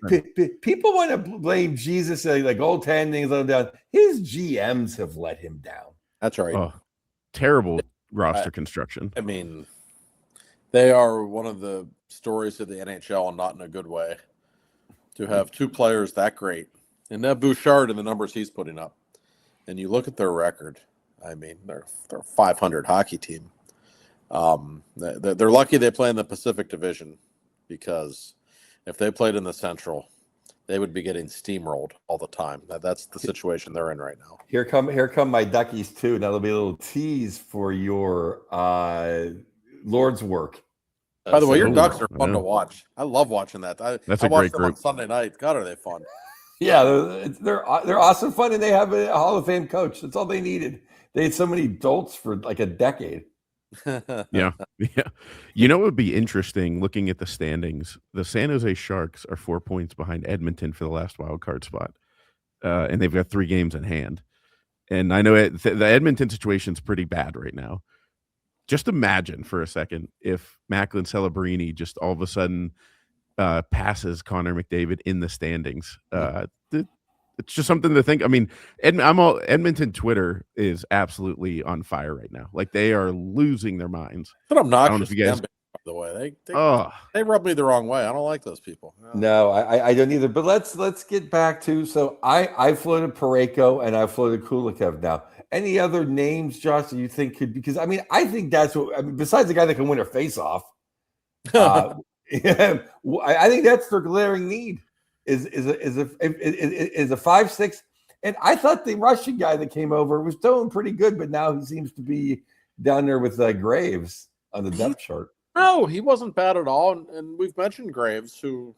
people want to blame Jesus, like goaltending, let him down. His GMs have let him down. That's right. Oh, terrible roster construction. They are one of the stories of the NHL, and not in a good way. To have 2 players that great, and Neb Bouchard and the numbers he's putting up, and you look at their record. They're a 500 hockey team. They're lucky they play in the Pacific Division, because if they played in the Central, they would be getting steamrolled all the time. That's the situation they're in right now. Here come my Duckies too. Now there'll be a little tease for your Lord's work. By the way, your Ooh, Ducks are fun yeah. to watch. I love watching that. That's I a watch great them on group. Sunday night. God, are they fun? Yeah, they're awesome fun, and they have a Hall of Fame coach. That's all they needed. They had so many dolts for like a decade. Yeah. You know, it would be interesting looking at the standings. The San Jose Sharks are 4 points behind Edmonton for the last wild card spot, and they've got 3 games in hand. And I know the Edmonton situation is pretty bad right now. Just imagine for a second if Macklin Celebrini just all of a sudden passes Connor McDavid in the standings. It's just something to think. I mean, Edmonton Twitter is absolutely on fire right now. Like they are losing their minds. But obnoxious, if you guys- by the way. Oh, They rub me the wrong way. I don't like those people. No, I don't either. But let's get back to I floated Parayko and I floated Kulikov now. Any other names, Josh, that you think could, because I think that's what, besides the guy that can win a face-off, I think that's their glaring need is a 5'6", and I thought the Russian guy that came over was doing pretty good, but now he seems to be down there with Graves on the depth chart. No, he wasn't bad at all, and we've mentioned Graves, who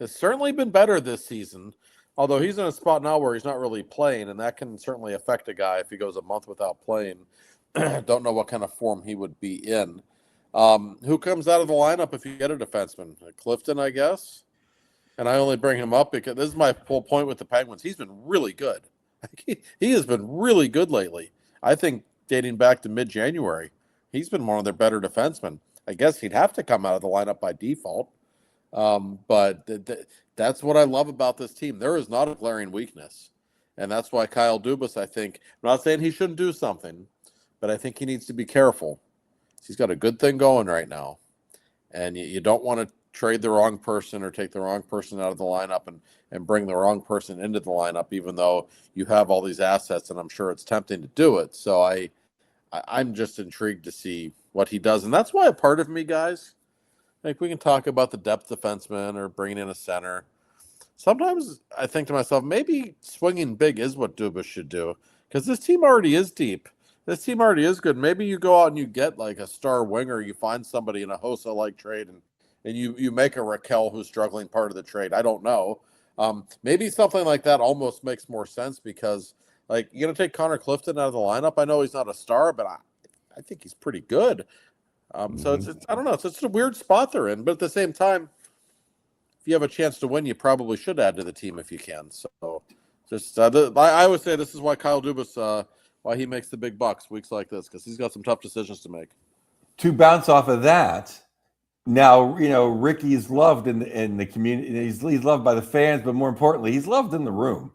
has certainly been better this season. Although he's in a spot now where he's not really playing, and that can certainly affect a guy if he goes a month without playing. Don't know what kind of form he would be in. Who comes out of the lineup if you get a defenseman? Clifton, I guess. And I only bring him up because this is my whole point with the Penguins. He's been really good. He has been really good lately. I think dating back to mid-January, he's been one of their better defensemen. I guess he'd have to come out of the lineup by default. But that's what I love about this team. There is not a glaring weakness. And that's why Kyle Dubas, I think, I'm not saying he shouldn't do something, but I think he needs to be careful. He's got a good thing going right now. And you don't want to trade the wrong person or take the wrong person out of the lineup and bring the wrong person into the lineup, even though you have all these assets, and I'm sure it's tempting to do it. So I'm just intrigued to see what he does. And that's why a part of me, guys, like we can talk about the depth defenseman or bringing in a center. Sometimes I think to myself, maybe swinging big is what Dubas should do, because this team already is deep. This team already is good. Maybe you go out and you get like a star winger, you find somebody in a Hossa-like trade, and you make a Raquel who's struggling part of the trade. I don't know. Maybe something like that almost makes more sense, because like you're going to take Connor Clifton out of the lineup. I know he's not a star, but I think he's pretty good. So it's I don't know. It's a weird spot they're in, but at the same time, if you have a chance to win, you probably should add to the team if you can. So just I always say this is why Kyle Dubas why he makes the big bucks weeks like this, because he's got some tough decisions to make. To bounce off of that, now Ricky's loved in the community. He's loved by the fans, but more importantly, he's loved in the room.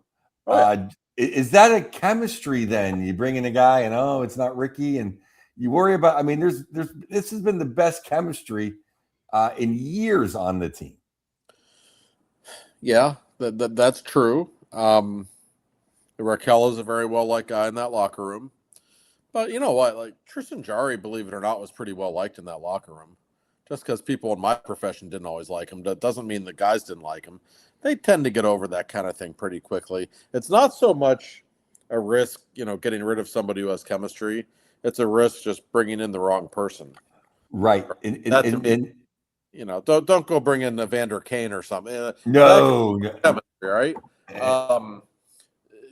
Oh, yeah. Is that a chemistry then? You bring in a guy and it's not Ricky, and you worry about. This has been the best chemistry in years on the team. Yeah, that's true. Raquel is a very well-liked guy in that locker room. But you know what? Like Tristan Jarry, believe it or not, was pretty well-liked in that locker room. Just because people in my profession didn't always like him, that doesn't mean the guys didn't like him. They tend to get over that kind of thing pretty quickly. It's not so much a risk, getting rid of somebody who has chemistry. It's a risk just bringing in the wrong person. Right. Don't go bring in Evander Kane or something. No. Chemistry, right?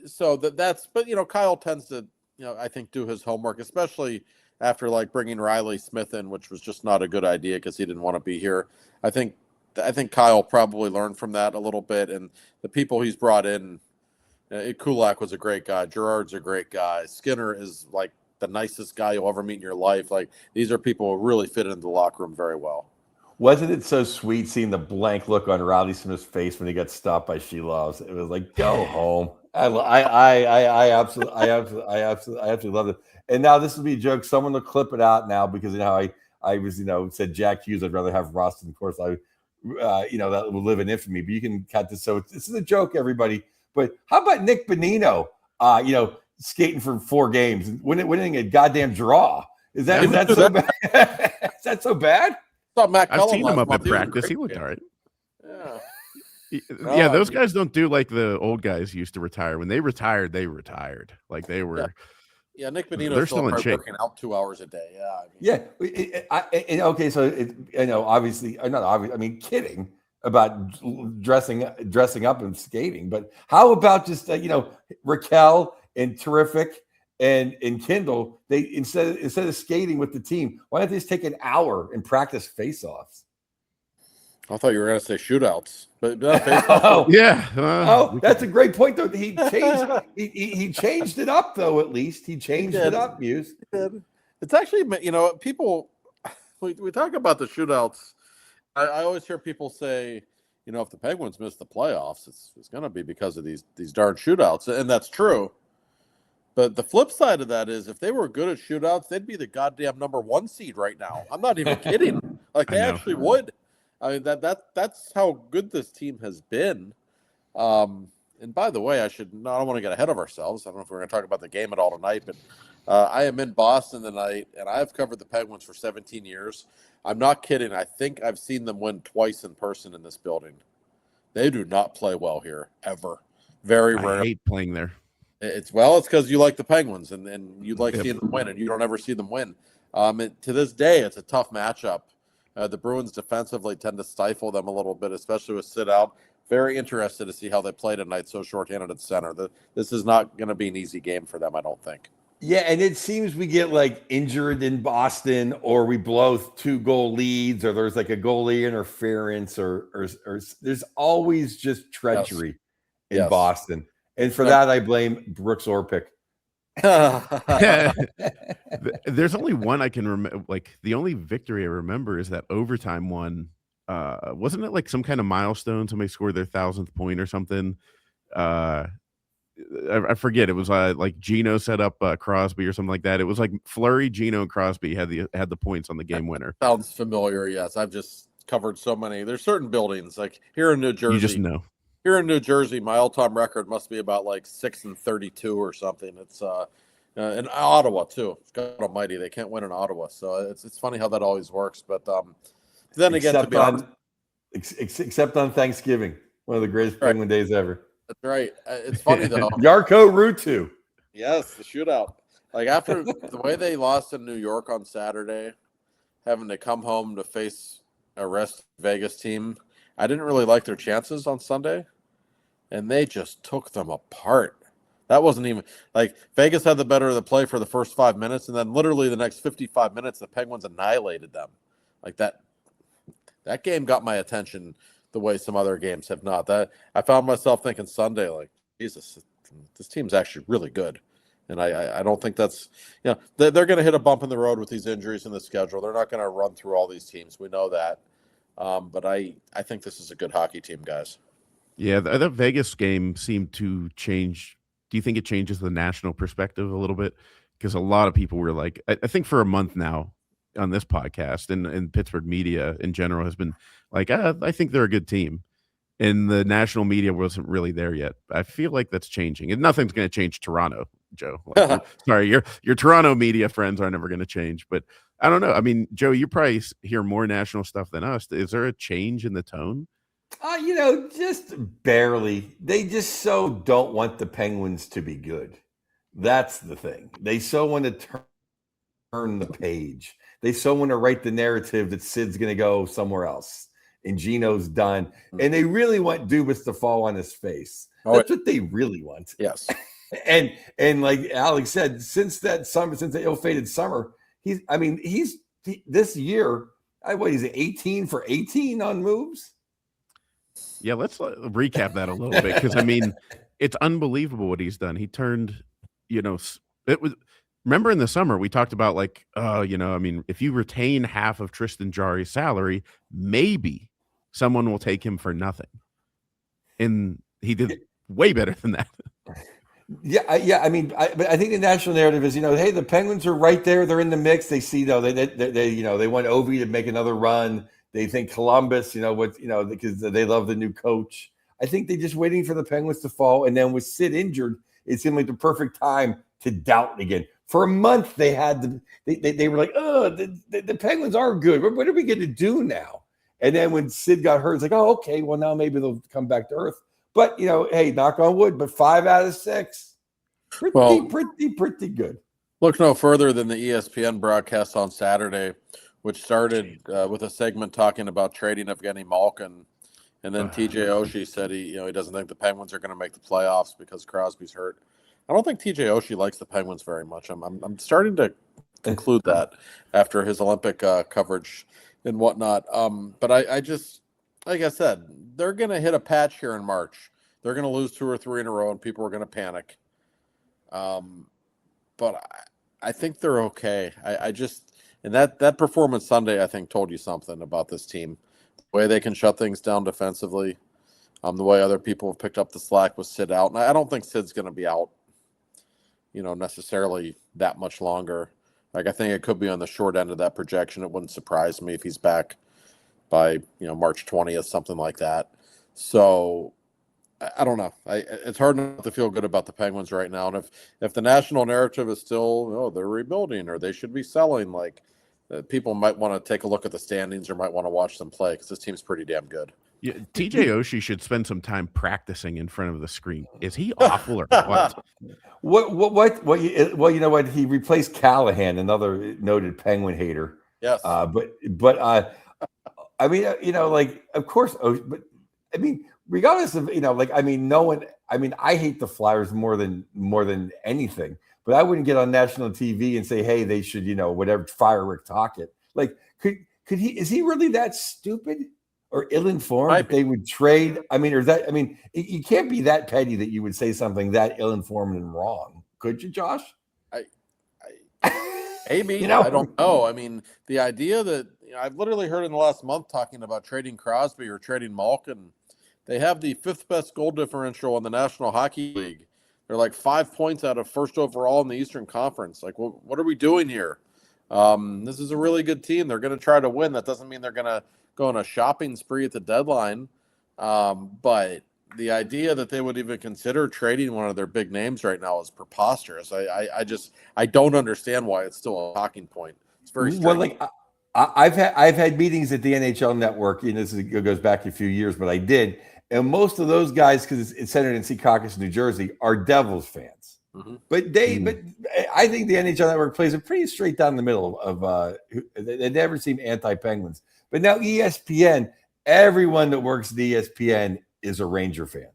So that's, but Kyle tends to, I think do his homework, especially after like bringing Riley Smith in, which was just not a good idea because he didn't want to be here. I think Kyle probably learned from that a little bit, and the people he's brought in, Kulak was a great guy. Gerard's a great guy. Skinner is like the nicest guy you'll ever meet in your life. Like these are people who really fit into the locker room very well. Wasn't it so sweet seeing the blank look on Riley Smith's face when he got stopped by She Loves? It was like, go home. I absolutely love it. And now this will be a joke. Someone will clip it out now because I was said Jack Hughes. I'd rather have Rust. And of course that will live in infamy. But you can cut this. So this is a joke, everybody. But how about Nick Bonino? Skating for 4 games and winning a goddamn draw. Is that so bad? Is that so bad? Matt I've seen him up at practice. He looked all right. Yeah, those guys don't do like the old guys used to retire. When they retired, they retired. Like they were. Yeah, Nick Bonino's They're still still in probably shape. working out 2 hours a day. Yeah. I mean, Yeah. Okay. So obviously, not obviously. I mean, kidding about dressing up and skating, but how about just Raquel and Terrific and Kindle? They instead of skating with the team, why don't they just take an hour and practice face-offs? I thought you were going to say shootouts, but that's a great point though. He changed. he changed it up though. At least he changed it up. Muse. It's actually, people. We talk about the shootouts. I always hear people say, if the Penguins miss the playoffs, it's going to be because of these darn shootouts, and that's true. But the flip side of that is, if they were good at shootouts, they'd be the goddamn #1 seed right now. I'm not even kidding. Like they actually would. I mean that's how good this team has been. And by the way, I don't want to get ahead of ourselves. I don't know if we're going to talk about the game at all tonight, but I am in Boston tonight, and I've covered the Penguins for 17 years. I'm not kidding. I think I've seen them win twice in person in this building. They do not play well here ever. Very rare. I hate playing there. It's because you like the Penguins and you like seeing them win, and you don't ever see them win. To this day, it's a tough matchup. The Bruins defensively tend to stifle them a little bit, especially with sit out. Very interested to see how they play tonight, so shorthanded at center. This is not going to be an easy game for them, I don't think. Yeah, and it seems we get like injured in Boston, or we blow 2-goal leads, or there's like a goalie interference, or there's always just treachery in Boston. And for that, I blame Brooks Orpik. There's only one I can remember. Like the only victory I remember is that overtime one. Wasn't it like some kind of milestone? Somebody scored their 1,000th point or something. I forget. It was like Gino set up Crosby or something like that. It was like Fleury, Gino, and Crosby had the points on the game winner. Sounds familiar. Yes, I've just covered so many. There's certain buildings like here in New Jersey. You just know. Here in New Jersey, my all-time record must be about like 6-32 or something. It's in Ottawa too. God Almighty, they can't win in Ottawa, so it's funny how that always works. But then again, to be honest, except on Thanksgiving, one of the greatest Penguin days ever. That's right. It's funny though. Yarko Ruutu. Yes, the shootout. Like after the way they lost in New York on Saturday, having to come home to face a rest Vegas team. I didn't really like their chances on Sunday, and they just took them apart. That wasn't even like Vegas had the better of the play for the first 5 minutes, and then literally the next 55 minutes, the Penguins annihilated them. Like that game got my attention the way some other games have not. That I found myself thinking Sunday, like, Jesus, this team's actually really good. And I don't think that's, they're going to hit a bump in the road with these injuries in the schedule. They're not going to run through all these teams. We know that. But I think this is a good hockey team, guys. Yeah, the Vegas game seemed to change. Do you think it changes the national perspective a little bit? Because a lot of people were like, I think for a month now on this podcast and Pittsburgh media in general has been like, I think they're a good team. And the national media wasn't really there yet. I feel like that's changing. And nothing's going to change Toronto, Joe. Like, sorry, your Toronto media friends are never going to change. But I don't know. I mean, Joe, you probably hear more national stuff than us. Is there a change in the tone? Just barely. They just so don't want the Penguins to be good. That's the thing. They so want to turn the page. They so want to write the narrative that Sid's going to go somewhere else and Gino's done. And they really want Dubas to fall on his face. That's what they really want. Yes. and like Alex said, since that ill-fated summer, he's this year, he's 18 for 18 on moves. Yeah, let's recap that a little bit because I mean, it's unbelievable what he's done. He turned, it was. Remember in the summer we talked about like, if you retain half of Tristan Jarry's salary, maybe someone will take him for nothing, and he did way better than that. Yeah. But I think the national narrative is, hey, the Penguins are right there. They're in the mix. They see though they want Ovi to make another run. They think Columbus, because they love the new coach. I think they're just waiting for the Penguins to fall. And then with Sid injured, it seemed like the perfect time to doubt again. For a month, they were like, oh, the Penguins are good. What are we going to do now? And then when Sid got hurt, it's like, oh, okay, well, now maybe they'll come back to earth. But, hey, knock on wood, but 5 out of 6. Pretty good. Look no further than the ESPN broadcast on Saturday, which started with a segment talking about trading Evgeny Malkin. And then TJ Oshie said he doesn't think the Penguins are going to make the playoffs because Crosby's hurt. I don't think TJ Oshie likes the Penguins very much. I'm starting to conclude that after his Olympic coverage and whatnot. But I just, like I said, they're going to hit a patch here in March. They're going to lose 2 or 3 in a row, and people are going to panic. But I think they're okay. And that performance Sunday, I think, told you something about this team. The way they can shut things down defensively, the way other people have picked up the slack with Sid out. And I don't think Sid's going to be out, necessarily that much longer. Like, I think it could be on the short end of that projection. It wouldn't surprise me if he's back by, March 20th, something like that. So I don't know. It's hard not to feel good about the Penguins right now. And if the national narrative is still, they're rebuilding or they should be selling, people might want to take a look at the standings or might want to watch them play because this team's pretty damn good. Yeah, TJ Oshie should spend some time practicing in front of the screen. Is he awful or what? Well, you know what? He replaced Callahan, another noted Penguin hater. Yes. But I mean, of course, but I mean, regardless of, no one, I hate the Flyers more than anything, but I wouldn't get on national TV and say, hey, they should, whatever, fire Rick Tocchet. Like, is he really that stupid or ill-informed that they would trade? You can't be that petty that you would say something that ill-informed and wrong. Could you, Josh? Maybe. I don't know. I mean, the idea that I've literally heard in the last month talking about trading Crosby or trading Malkin. They have the 5th best goal differential in the National Hockey League. They're like 5 points out of first overall in the Eastern Conference. Like, what are we doing here? This is a really good team. They're going to try to win. That doesn't mean they're going to go on a shopping spree at the deadline. But the idea that they would even consider trading one of their big names right now is preposterous. I don't understand why it's still a talking point. It's very strange. Well, I've had meetings at the NHL Network. This goes back a few years, but I did. And most of those guys, because it's centered in Secaucus, New Jersey, are Devils fans. Mm-hmm. But I think the NHL Network plays it pretty straight down the middle of. They never seem anti-Penguins. But now ESPN, everyone that works at ESPN is a Ranger fan.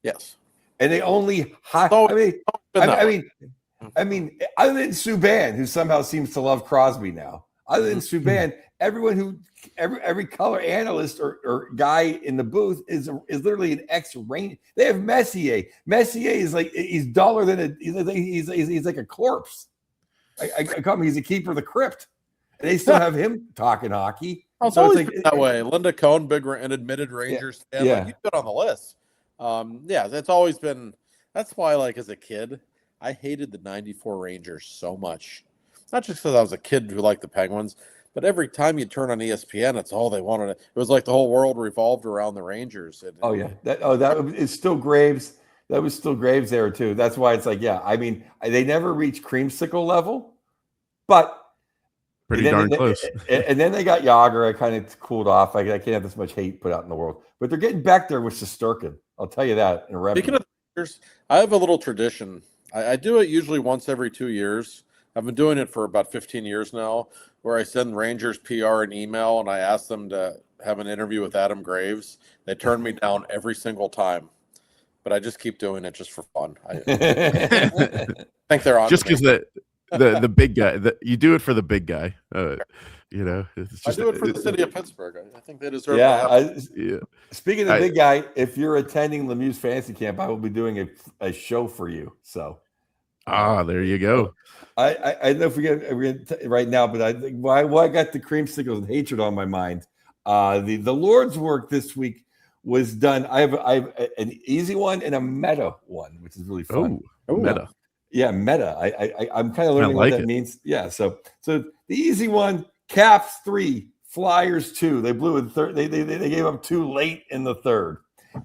Yes, and they only. other than Subban, who somehow seems to love Crosby now. Other than Subban, every color analyst or guy in the booth is literally an ex-Ranger. They have Messier. Messier is like, he's duller than he's like a corpse. I call him, he's a keeper of the crypt. And they still have him talking hockey. It's always been that way. Linda Cohn, an admitted Rangers fan. Yeah. He's been on the list. That's always been. That's why, as a kid, I hated the '94 Rangers so much. Not just because I was a kid who liked the Penguins, but every time you turn on ESPN, it's all they wanted. It was like the whole world revolved around the Rangers. That is still Graves. That was still Graves there too. That's why it's they never reached creamsicle level, but pretty darn close. And then they got Yager. I kind of cooled off. I can't have this much hate put out in the world, but they're getting back there with Shesterkin. I'll tell you that. Speaking of Rangers, I have a little tradition. I do it usually once every 2 years. I've been doing it for about 15 years now, where I send Rangers PR an email and I ask them to have an interview with Adam Graves. They turn me down every single time, but I just keep doing it just for fun. I think they're on just because the big guy. You do it for the big guy. It's just, I do it for the city of Pittsburgh. I think they deserve. Yeah. Speaking of big guy, if you're attending Lemieux's fantasy camp, I will be doing a show for you. So. There you go. I don't know if we're gonna right now, but I got the creamsicles and hatred on my mind. The Lord's work this week was done. I have an easy one and a meta one, which is really fun. Oh, meta. Yeah, meta. I'm kind of learning what that means. Yeah. So the easy one: Caps 3, Flyers 2. They blew it. They gave up 2 late in the third,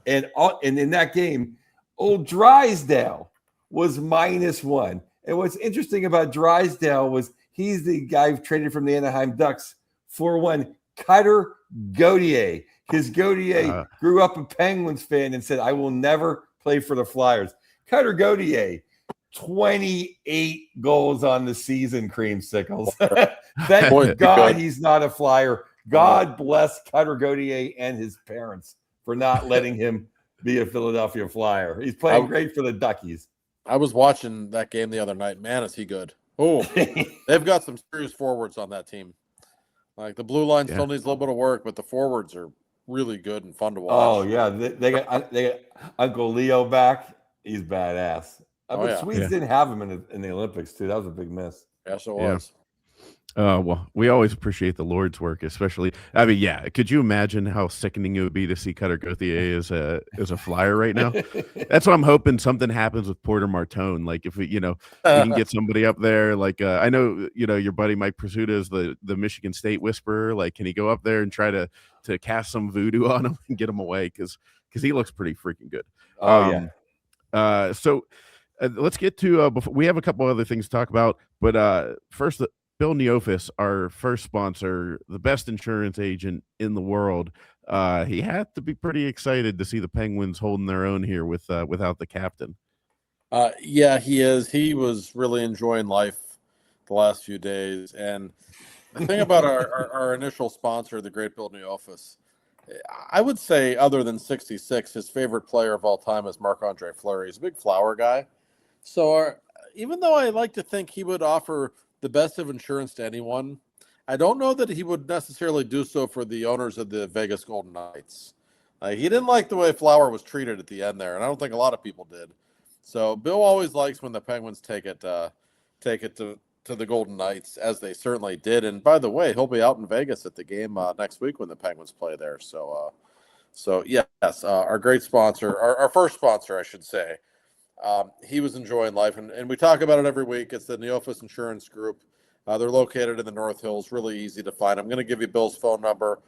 and in that game, old Drysdale was -1. And what's interesting about Drysdale was he's the guy who traded from the Anaheim Ducks for one Cutter Gautier, because Gautier grew up a Penguins fan and said, I will never play for the Flyers. Cutter Gautier, 28 goals on the season, creamsicles. Thank God he's not a Flyer. God bless Cutter Gautier and his parents for not letting him be a Philadelphia Flyer. He's playing great for the Duckies. I was watching that game the other night. Man, is he good. Oh, they've got some serious forwards on that team. Like the blue line still needs a little bit of work, but the forwards are really good and fun to watch. Oh, yeah. They got Uncle Leo back. He's badass. But Swedes didn't have him in the Olympics, too. That was a big miss. Yes, it was. Well, we always appreciate the Lord's work, especially. I mean, could you imagine how sickening it would be to see Cutter Gauthier as a Flyer right now? That's what I'm hoping something happens with Porter Martone. Like if we can get somebody up there. Like I know your buddy Mike Pursuta is the Michigan State whisperer. Like, can he go up there and try to cast some voodoo on him and get him away? Because he looks pretty freaking good. So let's get to before we have a couple other things to talk about, but first. Bill Neofus, our first sponsor, the best insurance agent in the world, he had to be pretty excited to see the Penguins holding their own here without the captain. Yeah, he is. He was really enjoying life the last few days. And the thing about our initial sponsor, the great Bill Neofus, I would say other than 66, his favorite player of all time is Marc-Andre Fleury. He's a big Flower guy. So even though I like to think he would offer the best of insurance to anyone, I don't know that he would necessarily do so for the owners of the Vegas Golden Knights. He didn't like the way Flower was treated at the end there, and I don't think a lot of people did. So Bill always likes when the Penguins take it to the Golden Knights, as they certainly did. And by the way, he'll be out in Vegas at the game next week when the Penguins play there. So yes, our great sponsor, our first sponsor, I should say. He was enjoying life, and we talk about it every week. It's the Neofus Insurance Group. They're located in the North Hills, really easy to find. I'm going to give you Bill's phone number.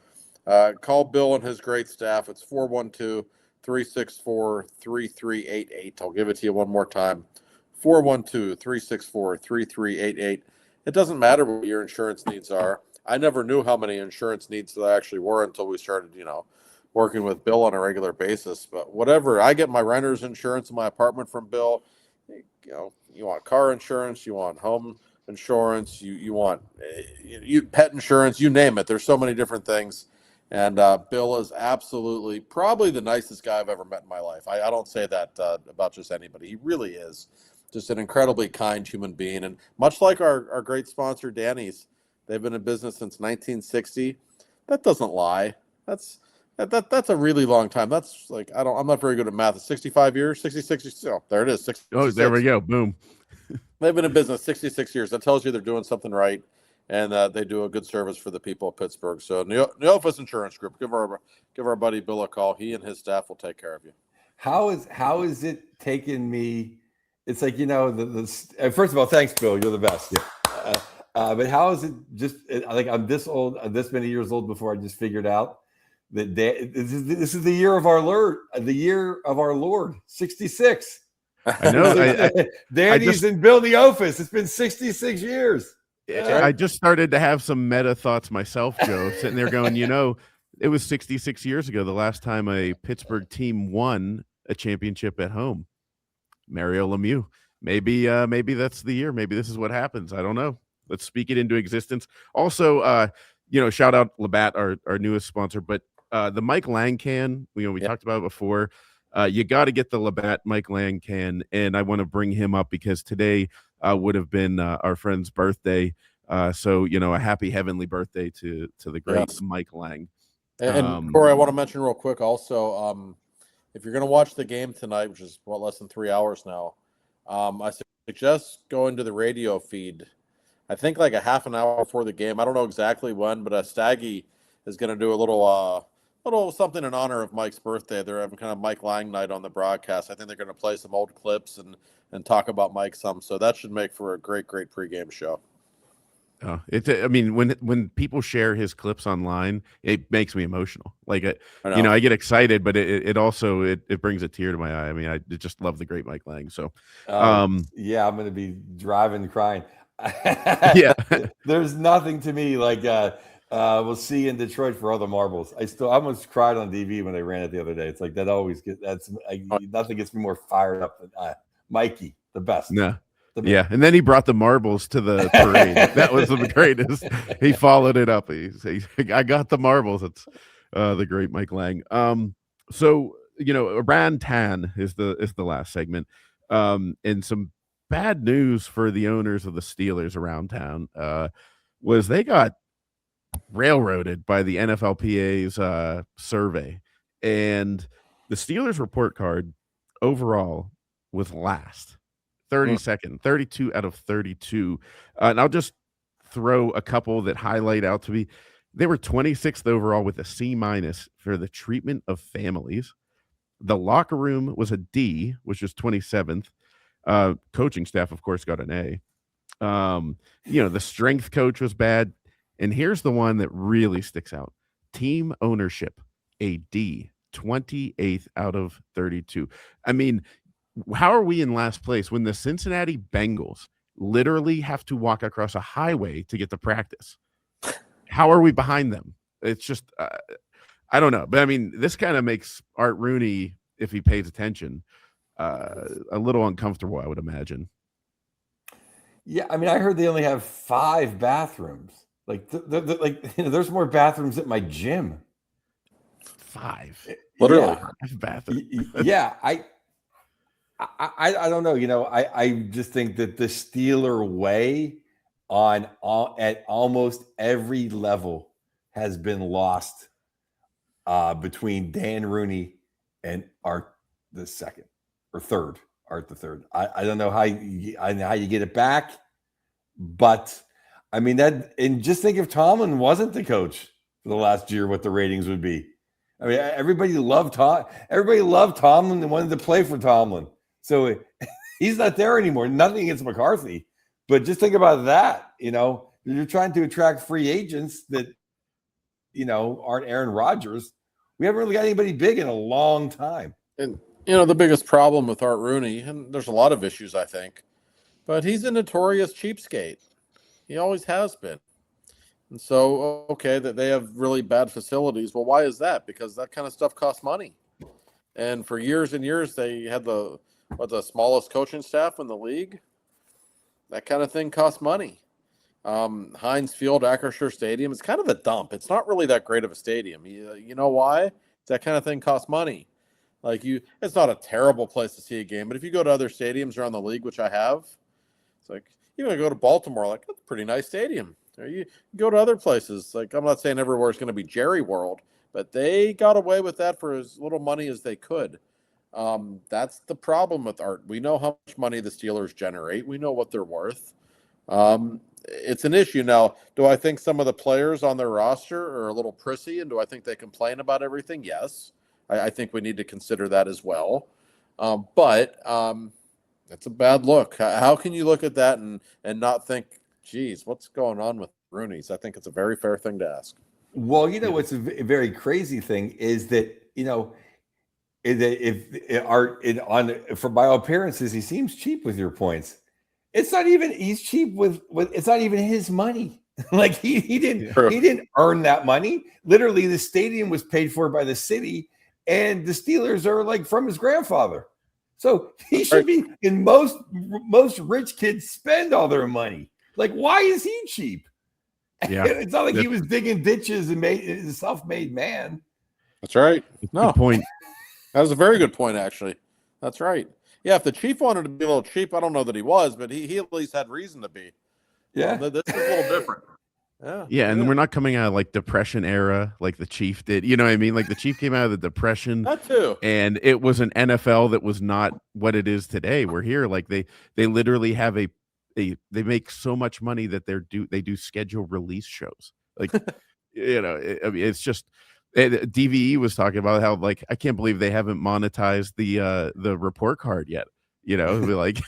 Call Bill and his great staff. It's 412-364-3388. I'll give it to you one more time. 412-364-3388. It doesn't matter what your insurance needs are. I never knew how many insurance needs there actually were until we started, working with Bill on a regular basis. But whatever, I get my renter's insurance in my apartment from Bill. You want car insurance, you want home insurance, you want pet insurance, you name it. There's so many different things. And Bill is absolutely probably the nicest guy I've ever met in my life. I don't say that about just anybody. He really is just an incredibly kind human being. And much like our great sponsor, Danny's, they've been in business since 1960. That doesn't lie. That's a really long time. That's like, I'm not very good at math. It's 65 years, 66 years. Oh, there it is. 66. Oh, there we go. Boom. They've been in business 66 years. That tells you they're doing something right, and they do a good service for the people of Pittsburgh. So Neofus Insurance Group, give our buddy Bill a call. He and his staff will take care of you. How is it taking me? It's like, first of all, thanks, Bill. You're the best. Yeah. But how is it just like I'm this old, this many years old before I just figured out that this is the year of our Lord, 66. I know. Danny's in Bill Neofus. It's been 66 years. I just started to have some meta thoughts myself, Joe, sitting there going, it was 66 years ago, the last time a Pittsburgh team won a championship at home. Mario Lemieux. Maybe that's the year. Maybe this is what happens. I don't know. Let's speak it into existence. Also, shout out Labatt, our newest sponsor, but the Mike Lang can, we talked about it before. You got to get the Labatt Mike Lang can, and I want to bring him up because today would have been our friend's birthday. So, a happy heavenly birthday to the great Mike Lang. And Corey, I want to mention real quick also, if you're going to watch the game tonight, which is less than 3 hours now, I suggest going to the radio feed. I think like a half an hour before the game. I don't know exactly when, but Staggy is going to do a little something in honor of Mike's birthday. They're having kind of Mike Lang night on the broadcast. I think they're going to play some old clips and talk about Mike some. So that should make for a great pregame show. When people share his clips online, it makes me emotional. Like, I get excited, but it also brings a tear to my eye. I mean, I just love the great Mike Lang. So, I'm going to be driving crying. Yeah. There's nothing to me like We'll see you in Detroit for all the marbles. I almost cried on TV when I ran it the other day. It's like that always nothing gets me more fired up than Mikey, the best. No. The Yeah, and then he brought the marbles to the parade. That was the greatest. He followed it up. I got the marbles. It's the great Mike Lang. So Iran Tan is the last segment, and some bad news for the owners of the Steelers around town was they got railroaded by the NFLPA's survey, and the Steelers report card overall was last. 32nd, 32 out of 32. And I'll just throw a couple that highlight out to me. They were 26th overall with a C- for the treatment of families. The locker room was a D, which is 27th. Coaching staff, of course, got an A. The strength coach was bad. And here's the one that really sticks out. Team ownership, a D, 28th out of 32. I mean, how are we in last place when the Cincinnati Bengals literally have to walk across a highway to get to practice? How are we behind them? It's just, I don't know. But I mean, this kind of makes Art Rooney, if he pays attention, a little uncomfortable, I would imagine. Yeah, I mean, I heard they only have 5 bathrooms. Like, there's more bathrooms at my gym. 5, literally. Yeah. 5 bathrooms. Yeah, I don't know. I just think that the Steeler way at almost every level has been lost between Dan Rooney and Art the second or third. Art the third. I don't know how you get it back, but I mean and just think if Tomlin wasn't the coach for the last year, what the ratings would be. I mean, everybody loved Tomlin and wanted to play for Tomlin. So he's not there anymore. Nothing against McCarthy, but just think about that. You're trying to attract free agents that aren't Aaron Rodgers. We haven't really got anybody big in a long time. And the biggest problem with Art Rooney, and there's a lot of issues, I think, but he's a notorious cheapskate. He always has been. And so, okay, that they have really bad facilities. Well, why is that? Because that kind of stuff costs money. And for years and years, they had the smallest coaching staff in the league. That kind of thing costs money. Heinz Field, Acrisure Stadium, it's kind of a dump. It's not really that great of a stadium. You know why? That kind of thing costs money. It's not a terrible place to see a game, but if you go to other stadiums around the league, which I have, it's like, you're going to go to Baltimore, like, that's a pretty nice stadium. Or you go to other places. Like, I'm not saying everywhere is going to be Jerry World, but they got away with that for as little money as they could. That's the problem with Art. We know how much money the Steelers generate. We know what they're worth. It's an issue. Now, do I think some of the players on their roster are a little prissy, and do I think they complain about everything? Yes. I think we need to consider that as well. But that's a bad look. How can you look at that and not think, geez, what's going on with Rooney's? I think it's a very fair thing to ask. Well, what's a very crazy thing is that, for by all appearances, he seems cheap with your points. It's not even he's cheap with it's not even his money. Like he didn't earn that money. Literally, the stadium was paid for by the city, and the Steelers are like from his grandfather. So he should be. And most rich kids spend all their money. Like, why is he cheap? Yeah, it's not like he was digging ditches and made a self-made man. That's right. No good point. That was a very good point, actually. That's right. Yeah, if the chief wanted to be a little cheap, I don't know that he was, but he at least had reason to be. Yeah, this is a little different. Yeah, and we're not coming out of like Depression era like the Chief did. You know what I mean? Like the Chief came out of the Depression. That too. And it was an NFL that was not what it is today. We're here. Like they literally have they make so much money that they do scheduled release shows. Like it's just DVE was talking about how like I can't believe they haven't monetized the report card yet. Like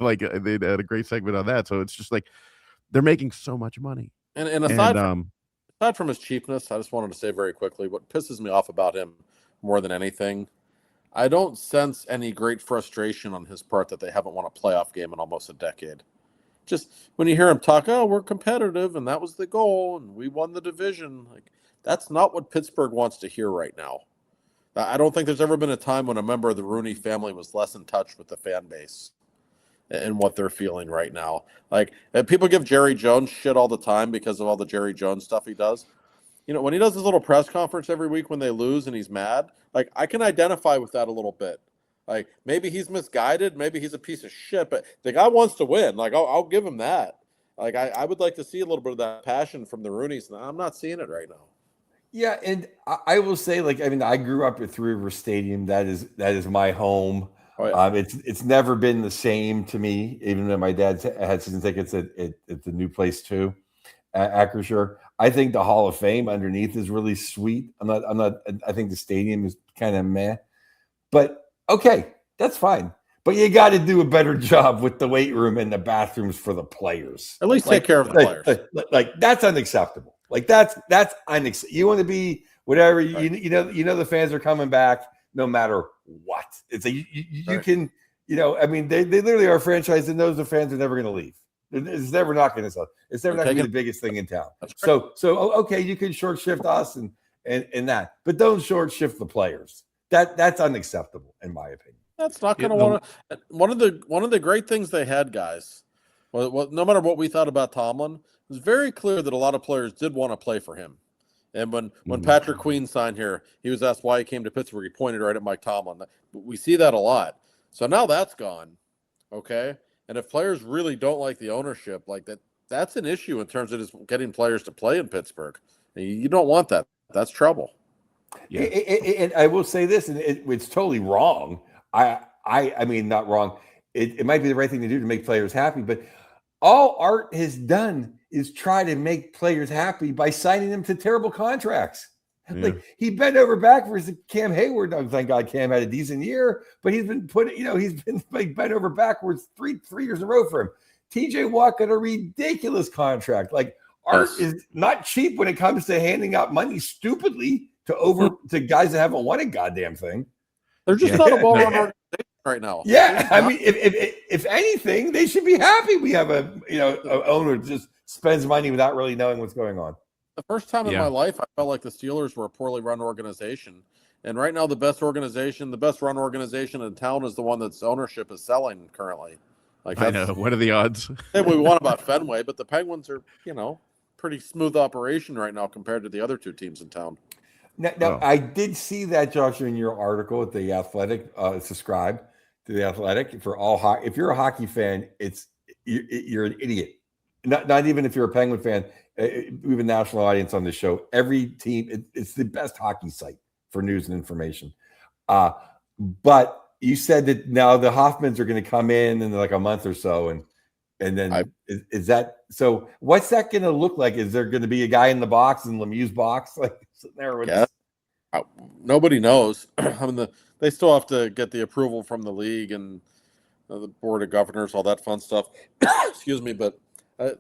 like they had a great segment on that. So it's just like they're making so much money. And aside from his cheapness, I just wanted to say very quickly what pisses me off about him more than anything. I don't sense any great frustration on his part that they haven't won a playoff game in almost a decade. just when you hear him talk, oh, we're competitive and that was the goal and we won the division. Like, that's not what Pittsburgh wants to hear right now. I don't think there's ever been a time when a member of the Rooney family was less in touch with the fan base and what they're feeling right now. Like, people give Jerry Jones shit all the time because of all the Jerry Jones stuff he does. You know, when he does his little press conference every week when they lose and he's mad, like, I can identify with that a little bit. Like, maybe he's misguided, maybe he's a piece of shit, but the guy wants to win. Like, I'll give him that. Like, I would like to see a little bit of that passion from the Rooneys, and I'm not seeing it right now. Yeah, and I will say, like, I mean, I grew up at Three River Stadium. That is my home. Oh, yeah. It's never been the same to me, even though my dad had season tickets at the new place too, at Acrisure. I think the Hall of Fame underneath is really sweet. I think the stadium is kind of meh, but okay, that's fine. But you got to do a better job with the weight room and the bathrooms for the players. At least take care of the players. Like that's unacceptable. Like that's unacceptable. You want to be whatever you know the fans are coming back no matter what. It's a, you can I mean they literally are a franchise that knows the fans are never going to leave. It's never not going to sell. It's never not going to be the biggest thing in town. So okay, you can short shift us and that, but don't short shift the players. That's unacceptable in my opinion. That's not going to want to. One of the great things they had, guys. Well, no matter what we thought about Tomlin, it was very clear that a lot of players did want to play for him. And when Patrick Queen signed here, he was asked why he came to Pittsburgh. He pointed right at Mike Tomlin. We see that a lot. So now that's gone. Okay. And if players really don't like the ownership, like that's an issue in terms of just getting players to play in Pittsburgh. You don't want that. That's trouble. Yeah. And I will say this, and it's totally wrong. I mean, not wrong. It might be the right thing to do to make players happy, but all Art has done is try to make players happy by signing them to terrible contracts. Yeah. Like he bent over backwards to Cam Hayward. Oh, thank God Cam had a decent year, but he's been he's been like bent over backwards three years in a row for him. TJ Watt got a ridiculous contract. Like Art is not cheap when it comes to handing out money stupidly to guys that haven't won a goddamn thing. They're just not a well-run organization right now. Yeah, I mean, if anything, they should be happy. We have a owner that just spends money without really knowing what's going on. The first time in my life, I felt like the Steelers were a poorly run organization, and right now, the best run organization in town is the one that's ownership is selling currently. Like I know. What are the odds? We won about Fenway, but the Penguins are pretty smooth operation right now compared to the other two teams in town. Now I did see that, Joshua, in your article at the Athletic. Subscribe to the Athletic for all hockey. If you're a hockey fan, you're an idiot. Not even if you're a Penguin fan. We have a national audience on the show. Every team, it's the best hockey site for news and information. But you said that now the Hoffmans are going to come in like a month or so, and then is that so? What's that going to look like? Is there going to be a guy in the box in Lemieux's box, like sitting there with? Nobody knows. I mean, they still have to get the approval from the league and the board of governors, all that fun stuff. Excuse me, but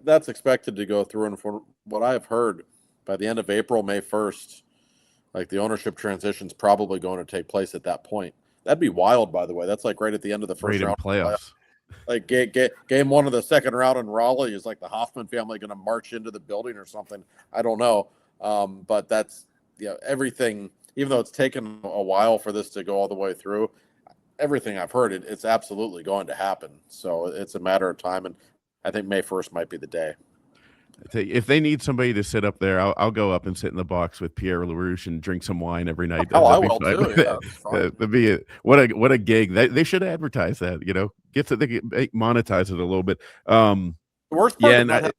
that's expected to go through. And from what I've heard, by the end of April, May 1st, like the ownership transition is probably going to take place at that point. That'd be wild, by the way. That's like right at the end of the first round playoffs. Like game one of the second round in Raleigh is like the Hoffman family going to march into the building or something. I don't know. But that's everything. Even though it's taken a while for this to go all the way through, everything I've heard, it's absolutely going to happen. So it's a matter of time, and I think May 1st might be the day. If they need somebody to sit up there, I'll go up and sit in the box with Pierre LaRouche and drink some wine every night. I will too. Yeah, that'd be what a gig. They should advertise that. They can monetize it a little bit. The worst part of not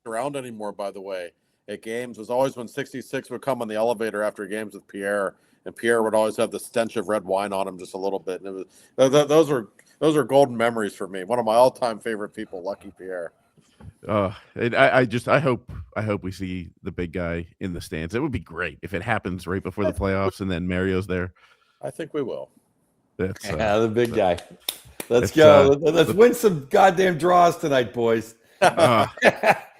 around anymore, by the way, at games was always when 66 would come on the elevator after games with Pierre, and Pierre would always have the stench of red wine on him just a little bit. And it was those are golden memories for me. One of my all-time favorite people, Lucky Pierre. I hope we see the big guy in the stands. It would be great if it happens right before the playoffs and then Mario's there. I think we will. That's the big guy. Let's go. Let's win some goddamn draws tonight, boys. I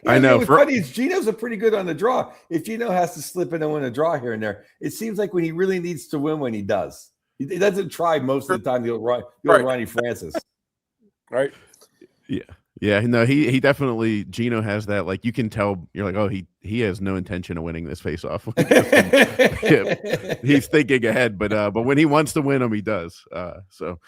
know. What's funny is Gino's pretty good on the draw. If Gino has to slip in and win a draw here and there, it seems like when he really needs to win, when he does. He doesn't try most of the time. The old Ronnie Francis. Right. Yeah. Yeah, no, he definitely Gino has that. Like you can tell, you're like, oh, he has no intention of winning this face off. He's thinking ahead, but when he wants to win them, he does. So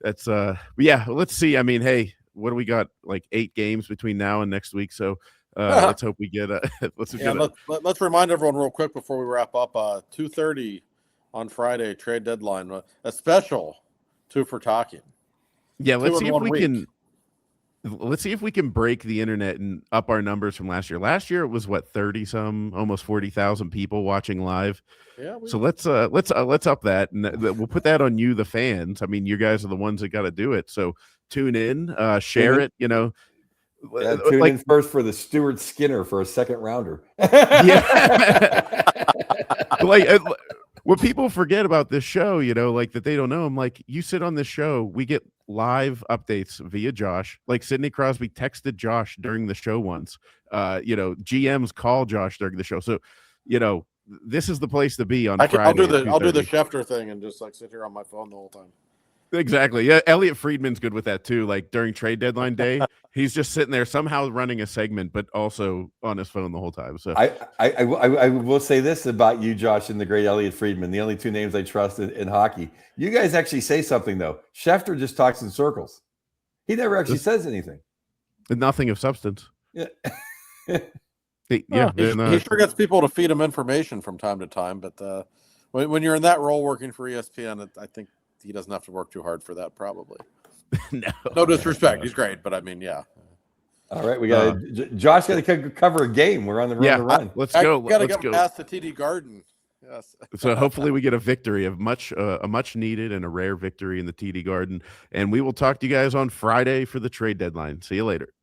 that's but yeah. Let's see. I mean, hey, what do we got? Like 8 games between now and next week. So let's hope we get let's remind everyone real quick before we wrap up. 2:30 on Friday, trade deadline. A special 2 for talking. Yeah, let's see if we can. Let's see if we can break the internet and up our numbers from last year. Last year it was what 30-some, almost 40,000 people watching live. Yeah. So let's up that, and we'll put that on you, the fans. I mean, you guys are the ones that got to do it. So tune in, share it. You know, yeah, tune in first for the Stuart Skinner for a second rounder. Yeah. What people forget about this show, you know, like that they don't know. I'm like, you sit on this show, we get live updates via Josh. Like Sidney Crosby texted Josh during the show once. You know, GMs call Josh during the show. So, you know, this is the place to be on Friday. I'll do the Schefter thing and just like sit here on my phone the whole time. Exactly. Yeah, Elliot Friedman's good with that too. Like during trade deadline day, he's just sitting there somehow running a segment, but also on his phone the whole time. So I will say this about you, Josh, and the great Elliot Friedman, the only 2 names I trust in hockey. You guys actually say something though. Schefter just talks in circles. He never actually says anything. Nothing of substance. Yeah. He sure gets people to feed him information from time to time, but when you're in that role working for ESPN, I think he doesn't have to work too hard for that, probably. No disrespect, he's great, but I mean, yeah. All right, we got Josh got to cover a game. We're on the run. Let's go. Got to get past the TD Garden. Yes. So hopefully we get a victory, a much needed and a rare victory in the TD Garden, and we will talk to you guys on Friday for the trade deadline. See you later.